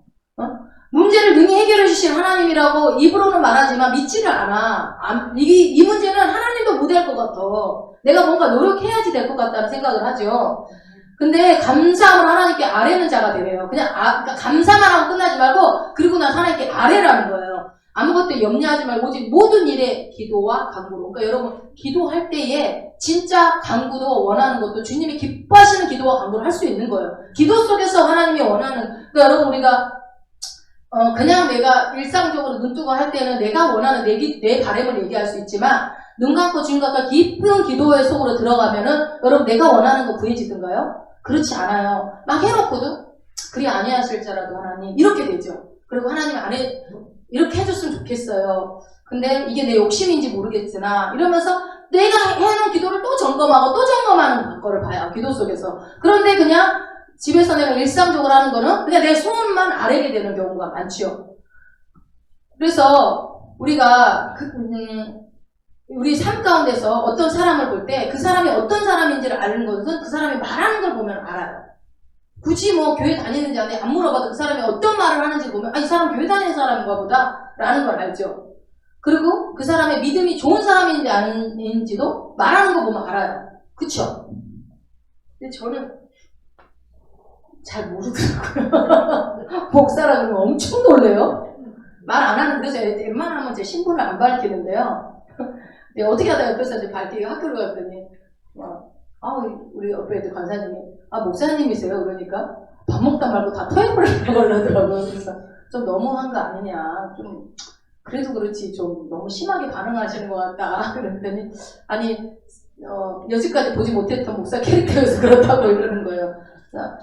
문제를 능히 해결해 주신 하나님이라고 입으로는 말하지만 믿지를 않아. 이 문제는 하나님도 못할 것 같아. 내가 뭔가 노력해야지 될 것 같다는 생각을 하죠. 근데 감사함으로 하나님께 아뢰는 자가 되래요. 그러니까 감사만 하고 끝나지 말고 그리고 나서 하나님께 아뢰라는 거예요. 아무것도 염려하지 말고 오직 모든 일에 기도와 간구로. 그러니까 여러분 기도할 때에 진짜 간구도 원하는 것도 주님이 기뻐하시는 기도와 간구를 할 수 있는 거예요. 기도 속에서 하나님이 원하는. 그러니까 여러분 우리가 그냥 내가 일상적으로 눈 뜨고 할 때는 내가 원하는 내 바람을 얘기할 수 있지만 눈 감고 주님 가까이 깊은 기도의 속으로 들어가면은 여러분 내가 원하는 거 구해지던가요? 그렇지 않아요. 막 해놓고도 그리 아니하실지라도 하나님 이렇게 되죠. 그리고 하나님 안에 이렇게 해줬으면 좋겠어요. 근데 이게 내 욕심인지 모르겠으나 이러면서 내가 해놓은 기도를 또 점검하고 또 점검하는 거를 봐요. 기도 속에서. 그런데 그냥 집에서 내가 일상적으로 하는 거는 그냥 내 소원만 아뢰게 되는 경우가 많죠. 그래서 우리가 우리 삶 가운데서 어떤 사람을 볼 때 그 사람이 어떤 사람인지를 아는 것은 그 사람이 말하는 걸 보면 알아요. 굳이 뭐 교회 다니는지 안 물어봐도 그 사람이 어떤 말을 하는지 보면 이 사람 교회 다니는 사람인가 보다 라는 걸 알죠. 그리고 그 사람의 믿음이 좋은 사람인지 아닌지도 말하는 거 보면 알아요. 그쵸? 근데 저는 잘 모르더라고요. 목사라 그러면 엄청 놀래요. 말 안 하는, 그래서 웬만하면 제 신분을 안 밝히는데요. 근데 어떻게 하다가 옆에서 이제 밝게 학교를 갔더니, 우리 옆에 있던 간사님이, 목사님이세요? 그러니까, 밥 먹다 말고 다 토해버리려고 그러더라고요. 그래서 좀 너무한 거 아니냐. 좀, 그래도 그렇지, 좀 너무 심하게 반응하시는 것 같다. 그랬더니, 아니, 여지까지 보지 못했던 목사 캐릭터여서 그렇다고 이러는 거예요. 그래서,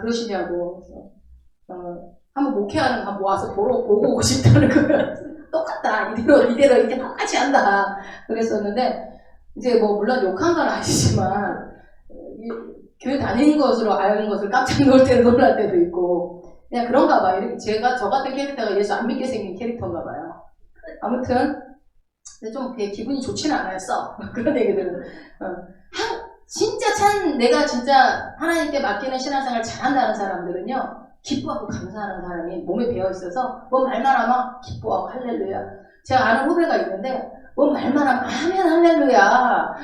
그러시냐고. 그래서, 한번 목회하는 거 한번 와서 보고 오고 싶다는 거예요. 똑같다. 이대로 이제 똑같이 한다. 그랬었는데, 이제 뭐, 물론 욕한 건 아니지만, 교회 다니는 것으로 아는 것을 깜짝 놀랄 때도 있고, 그냥 그런가 봐요. 저 같은 캐릭터가 예수 안 믿게 생긴 캐릭터인가 봐요. 아무튼, 근데 좀 기분이 좋지는 않았어. 그런 얘기들은. 내가 진짜 하나님께 맡기는 신앙생활 잘한다는 사람들은요, 기뻐하고 감사하는 사람이 몸에 배어 있어서, 뭐 말만 하면 기뻐하고 할렐루야. 제가 아는 후배가 있는데, 뭐 말만 하면 아멘 할렐루야.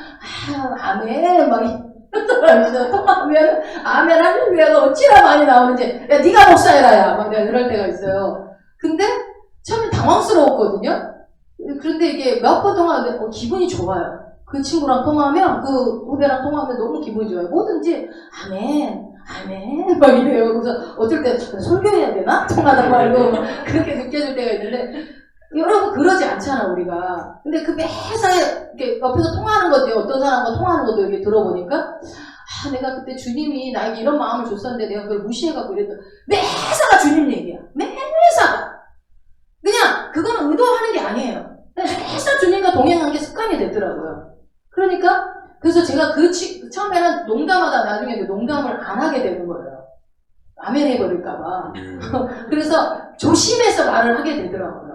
아멘. 막 이러면서 통화하면 아멘 할렐루야가 어찌나 많이 나오는지, 야, 네가 목사해라야. 막 내가 이럴 때가 있어요. 근데 처음에 당황스러웠거든요. 그런데 이게 몇 번 통화하는데 기분이 좋아요. 그 친구랑 통화하면, 그 후배랑 통화하면 너무 기분이 좋아요. 뭐든지 아멘, 아멘 막 이래요. 그래서 어쩔 때 설교해야 되나? 통화하다 말고 그렇게 느껴질 때가 있는데, 여러분 그러지 않잖아 우리가. 근데 그 매사에 이렇게 옆에서 통화하는 것도, 어떤 사람과 통화하는 것도 이렇게 들어보니까, 내가 그때 주님이 나에게 이런 마음을 줬었는데 내가 그걸 무시해갖고 이랬더니 매사가 주님 얘기야. 매사가. 그냥 그거는 의도하는 게 아니에요. 매사 주님과 동행한 게 습관이 됐더라고요. 그러니까 그래서 제가 처음에는 농담하다 나중에 농담을 안 하게 되는 거예요. 아멘 해버릴까봐. 그래서 조심해서 말을 하게 되더라고요.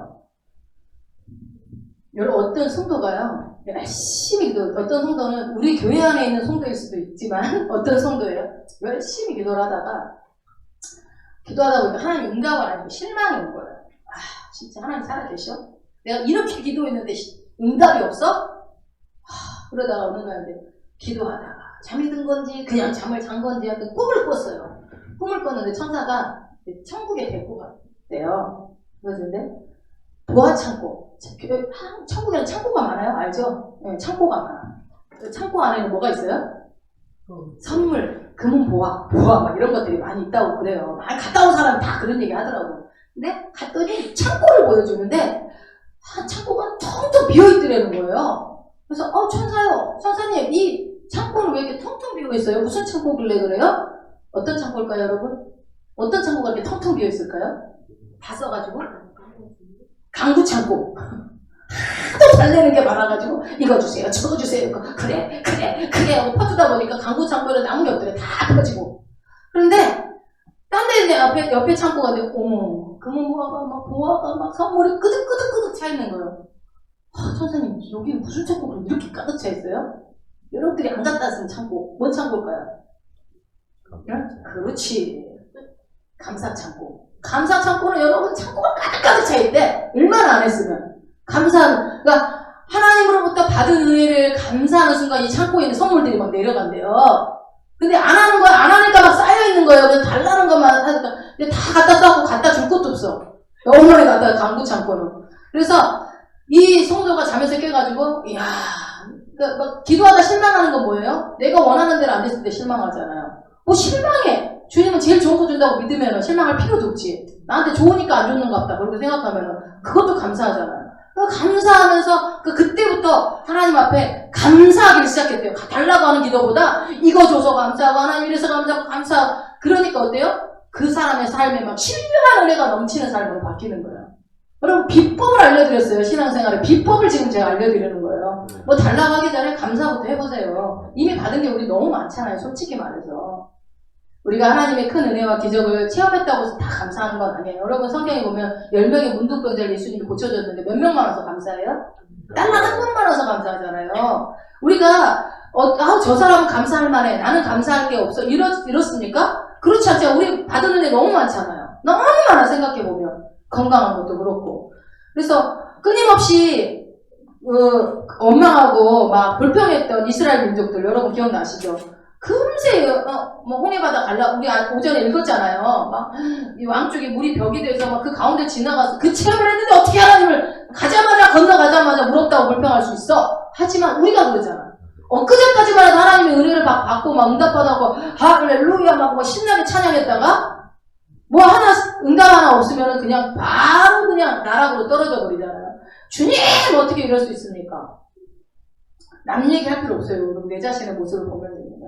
여러분, 어떤 성도가요, 열심히 어떤 성도는 우리 교회 안에 있는 성도일 수도 있지만, 어떤 성도예요? 열심히 기도를 하다가, 기도하다 보니까 하나님 응답을 안 하니까 실망이 온 거예요. 진짜 하나님 살아계셔? 내가 이렇게 기도했는데 응답이 없어? 그러다가 어느 날 기도하다가 잠이 든 건지 그냥 잠을 잔 건지 하여튼 꿈을 꿨어요. 꿈을 꿨는데 천사가 천국에 데리고 갔대요. 그러는데 보아창고, 천국에는 창고가 많아요. 알죠? 네, 창고가 많아. 창고 안에는 뭐가 있어요? 선물, 금은 보아 막 이런 것들이 많이 있다고 그래요. 많이 갔다 온 사람이 다 그런 얘기 하더라고요. 근데 갔더니 창고를 보여주는데 창고가 텅텅 비어있더라는 거예요. 그래서 천사요, 천사님 이 창고는 왜 이렇게 텅텅 비어있어요? 무슨 창고길래 그래요? 어떤 창고일까요, 여러분? 어떤 창고가 이렇게 텅텅 비어있을까요? 다 써가지고 강구 창고. 하도 잘 내는 게 많아가지고 이거 주세요, 저거 주세요. 그래 하고 퍼주다 보니까 강구 창고에는 남은 게 없더래. 다 퍼지고. 그런데 딴 데 옆에 창고가 있는데 어머, 보아가 막 선물이 끄득끄득 차 있는 거예요. 천사님 여기 무슨 창고가 이렇게 가득 차 있어요? 여러분들이 안 갔다 왔으면 창고, 뭔 창고일까요? 그렇지, 감사창고. 감사창고는 여러분 창고가 가득 차 있대. 얼마나 안 했으면. 그러니까 하나님으로부터 받은 은혜를 감사하는 순간 이 창고에 있는 선물들이 막 내려간대요. 근데 안 하는 거야. 안 하니까 막 쌓여있는 거예요. 그냥 달라는 것만 하니까. 근데 다 갖다 써갖고 갖다 줄 것도 없어. 너무 많이 갖다 강구 창고는. 그래서 이 성도가 잠에서 깨가지고, 이야, 그러니까 막 기도하다 실망하는 건 뭐예요? 내가 원하는 대로 안 됐을 때 실망하잖아요. 실망해. 주님은 제일 좋은 거 준다고 믿으면 실망할 필요도 없지. 나한테 좋으니까 안 줬는가 보다. 그렇게 생각하면 그것도 감사하잖아요. 감사하면서 그때부터 하나님 앞에 감사하기 시작했대요. 달라고 하는 기도보다 이거 줘서 감사하고 하나님 이래서 감사하고. 그러니까 어때요? 그 사람의 삶에 막 신령한 은혜가 넘치는 삶으로 바뀌는 거예요. 여러분, 비법을 알려드렸어요. 신앙생활의 비법을 지금 제가 알려드리는 거예요. 뭐 달라고 하기 전에 감사부터 해보세요. 이미 받은 게 우리 너무 많잖아요. 솔직히 말해서. 우리가 하나님의 큰 은혜와 기적을 체험했다고 해서 다 감사하는 건 아니에요. 여러분, 성경에 보면 10명의 문둥병자를 예수님이 고쳐줬는데 몇 명만 와서 감사해요? 달러 한 번만 와서 감사하잖아요. 우리가 저 사람은 감사할 만해, 나는 감사할 게 없어, 이렇습니까? 그렇지 않죠. 우리 받은 은혜 너무 많잖아요. 너무 많아. 생각해보면 건강한 것도 그렇고. 그래서 끊임없이 원망하고 막 불평했던 이스라엘 민족들 여러분 기억나시죠? 금세 뭐 홍해바다 갈라 우리 오전에 읽었잖아요. 막 이 왕쪽에 물이 벽이 돼서 막 그 가운데 지나가서 그 체험을 했는데 어떻게 하나님을 가자마자 건너가자마자 부럽다고 불평할 수 있어? 하지만 우리가 그러잖아. 엊그제까지만 해도 하나님의 은혜를 받고 막 응답받았고 할렐루야 막 뭐 신나게 찬양했다가 뭐 하나 응답 하나 없으면 그냥 바로 그냥 나락으로 떨어져 버리잖아요. 주님 어떻게 이럴 수 있습니까? 남 얘기할 필요 없어요. 여러분 내 자신의 모습을 보면 됩니다.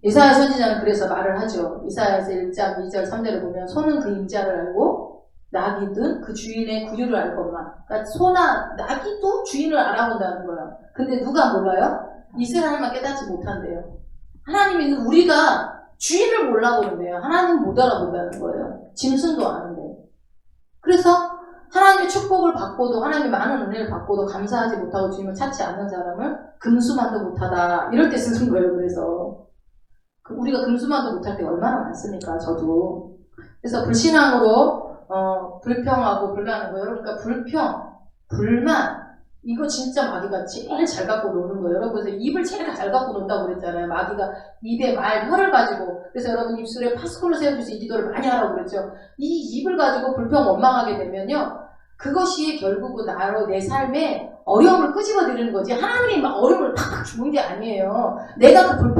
이사야 선지자는 그래서 말을 하죠. 이사야에서 1장 2절 3절을 보면 소는 그 임자를 알고 나귀든 그 주인의 구유를 알건만. 그러니까 소나 나귀도 주인을 알아본다는 거예요. 근데 누가 몰라요? 이스라엘만 깨닫지 못한대요. 하나님이 우리가 주인을 몰라보는데요. 하나님 못 알아본다는 거예요. 짐승도 아는데. 그래서 하나님의 축복을 받고도 하나님의 많은 은혜를 받고도 감사하지 못하고 주님을 찾지 않는 사람을 금수만도 못하다 이럴 때 쓰는 거예요. 그래서 우리가 금수만도 못할 때가 얼마나 많습니까? 저도. 그래서 불신앙으로 불평하고 불가는 거예요. 그러니까 불평, 불만 이거 진짜 마귀가 제일 잘 갖고 노는 거예요. 여러분 그래서 입을 제일 잘 갖고 논다고 그랬잖아요. 마귀가 입에 혀를 가지고. 그래서 여러분 입술에 파스콜을 세워주셔서 이 기도를 많이 하라고 그랬죠. 이 입을 가지고 불평 원망하게 되면요. 그것이 결국은 나로 내 삶에 어려움을 끄집어내는 거지 하나님이 막 어려움을 팍팍 주는 게 아니에요. 내가 그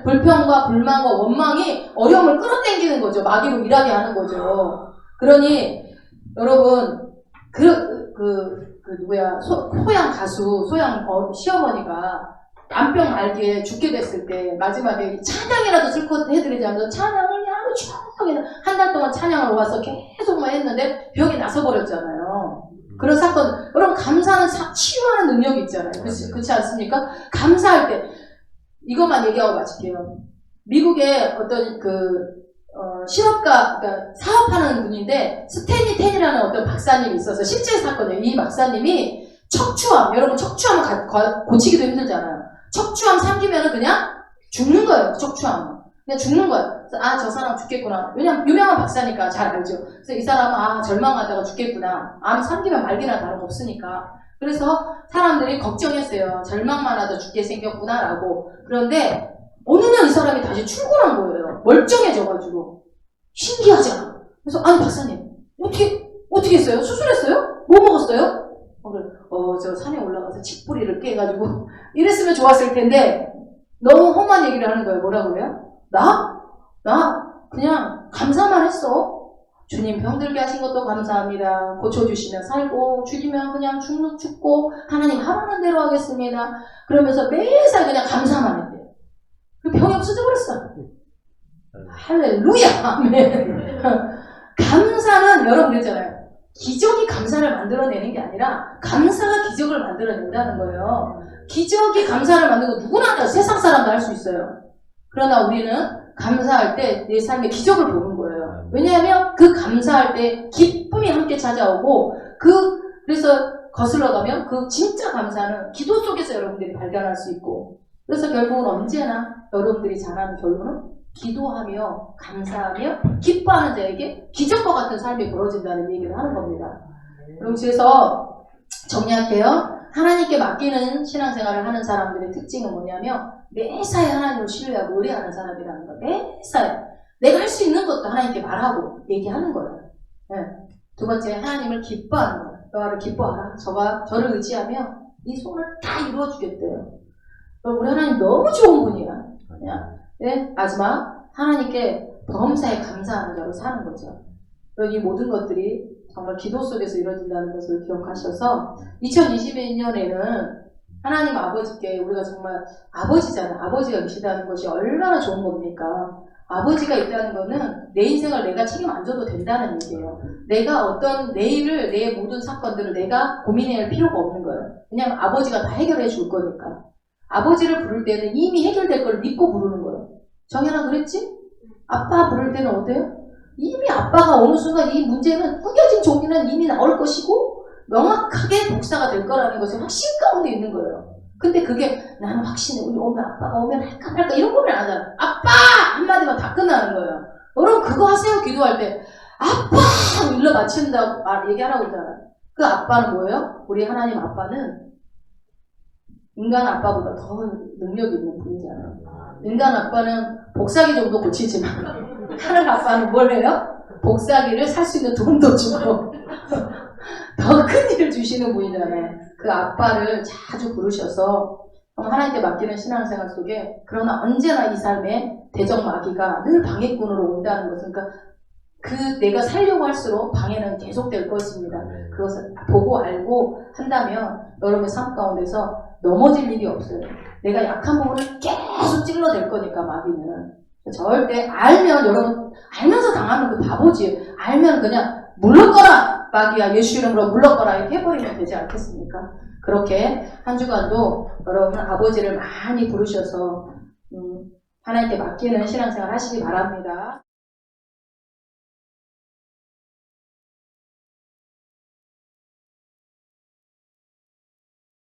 불평과 불만과 원망이 어려움을 끌어당기는 거죠. 마귀로 일하게 하는 거죠. 그러니 여러분 소양 가수 소양 시어머니가 남병 알게 죽게 됐을 때 마지막에 찬양이라도 슬퍼 해드리지 않아서 찬양을 하루 종일 한 달 동안 찬양을 와서 계속만 했는데 병이 나서버렸잖아요. 그런 사건, 여러분 감사는 치유하는 능력이 있잖아요. 그렇지 않습니까? 감사할 때 이것만 얘기하고 마칠게요. 미국의 어떤 실업가, 그러니까 사업하는 분인데 스탠리 텐이라는 어떤 박사님이 있어서 실제 사건이에요. 이 박사님이 척추암, 여러분 척추암 고치기도 힘들잖아요. 척추암 삼기면은 그냥 죽는 거예요. 척추암. 그냥 죽는 거예요. 그래서 저 사람 죽겠구나. 왜냐면 유명한 박사니까 잘 알죠. 그래서 이 사람은 절망하다가 죽겠구나. 암 삼기면 말기나 다름없으니까. 그래서 사람들이 걱정했어요. 절망만 하다 죽게 생겼구나라고. 그런데 어느 날 이 사람이 다시 출근한 거예요. 멀쩡해져가지고. 신기하잖아. 그래서 아니 박사님 어떻게 했어요? 수술했어요? 뭐 먹었어요? 저 산에 올라가서 칡뿌리를 깨가지고 이랬으면 좋았을 텐데 너무 험한 얘기를 하는 거예요. 뭐라고 해요? 나 그냥 감사만 했어. 주님 병들게 하신 것도 감사합니다. 고쳐주시면 살고 죽이면 그냥 죽고 하나님 하라는 대로 하겠습니다. 그러면서 매일 그냥 감사만 했대요. 그 병이 없어져 버렸어. 할렐루야. 아멘. 감사는 여러분 그랬잖아요. 기적이 감사를 만들어내는 게 아니라 감사가 기적을 만들어낸다는 거예요. 기적이 감사를 만들고 누구나 세상 사람도 할 수 있어요. 그러나 우리는 감사할 때 내 삶에 기적을 보는 거예요. 왜냐하면 그 감사할 때 기쁨이 함께 찾아오고 그래서 거슬러 가면 그 진짜 감사는 기도 속에서 여러분들이 발견할 수 있고 그래서 결국은 언제나 여러분들이 잘하는 결론은 기도하며 감사하며 기뻐하는 자에게 기적과 같은 삶이 벌어진다는 얘기를 하는 겁니다. 그럼 그래서 정리할게요. 하나님께 맡기는 신앙생활을 하는 사람들의 특징은 뭐냐면 매사에 하나님을 신뢰하고 의뢰하는 사람이라는 거예요. 매사에 내가 할 수 있는 것도 하나님께 말하고 얘기하는 거예요. 네. 두 번째 하나님을 기뻐하는 거예요. 너를 기뻐하라. 저를 의지하며 이 소원을 다 이루어주겠대요. 우리 하나님 너무 좋은 분이야. 그냥 네? 마지막 하나님께 범사에 감사하는 자로 사는 거죠. 이 모든 것들이 정말 기도 속에서 이루어진다는 것을 기억하셔서 2021년에는 하나님 아버지께 우리가 정말 아버지잖아. 아버지가 계시다는 것이 얼마나 좋은 겁니까? 아버지가 있다는 거는 내 인생을 내가 책임 안 져도 된다는 얘기예요. 내가 어떤 내 모든 사건들을 내가 고민해야 할 필요가 없는 거예요. 왜냐하면 아버지가 다 해결해 줄 거니까. 아버지를 부를 때는 이미 해결될 걸 믿고 부르는 거예요. 정연아 그랬지? 아빠 부를 때는 어때요? 이미 아빠가 어느 순간 이 문제는 구겨진 종이는 이미 나올 것이고 명확하게 복사가 될 거라는 것이 확신 가운데 있는 거예요. 근데 그게 나는 확신해. 우리 아빠가 오면 할까 말까 이런 거는 안 하잖아. 아빠! 한마디만 다 끝나는 거예요. 여러분 그거 하세요. 기도할 때. 아빠! 일러 마친다고 얘기하라고 그러잖아요. 그 아빠는 뭐예요? 우리 하나님 아빠는 인간 아빠보다 더 능력 있는 분이잖아요. 인간 아빠는 복사기 정도 고치지만 하늘 아빠는 뭘 해요? 복사기를 살 수 있는 돈도 주고 더 큰 일을 주시는 분이잖아요. 그 아빠를 자주 부르셔서 하나님께 맡기는 신앙생활 속에 그러나 언제나 이 삶에 대적 마귀가 늘 방해꾼으로 온다는 것은 그러니까 그 내가 살려고 할수록 방해는 계속될 것입니다. 그것을 보고 알고 한다면 여러분의 삶 가운데서 넘어질 일이 없어요. 내가 약한 부분을 계속 찔러댈 거니까 마귀는. 절대 알면 여러분 알면서 당하는 그 바보지. 알면 그냥 물러거라 마귀야 예수 이름으로 물러거라 이렇게 해버리면 되지 않겠습니까? 그렇게 한 주간도 여러분 아버지를 많이 부르셔서 하나님께 맡기는 신앙생활 하시기 바랍니다.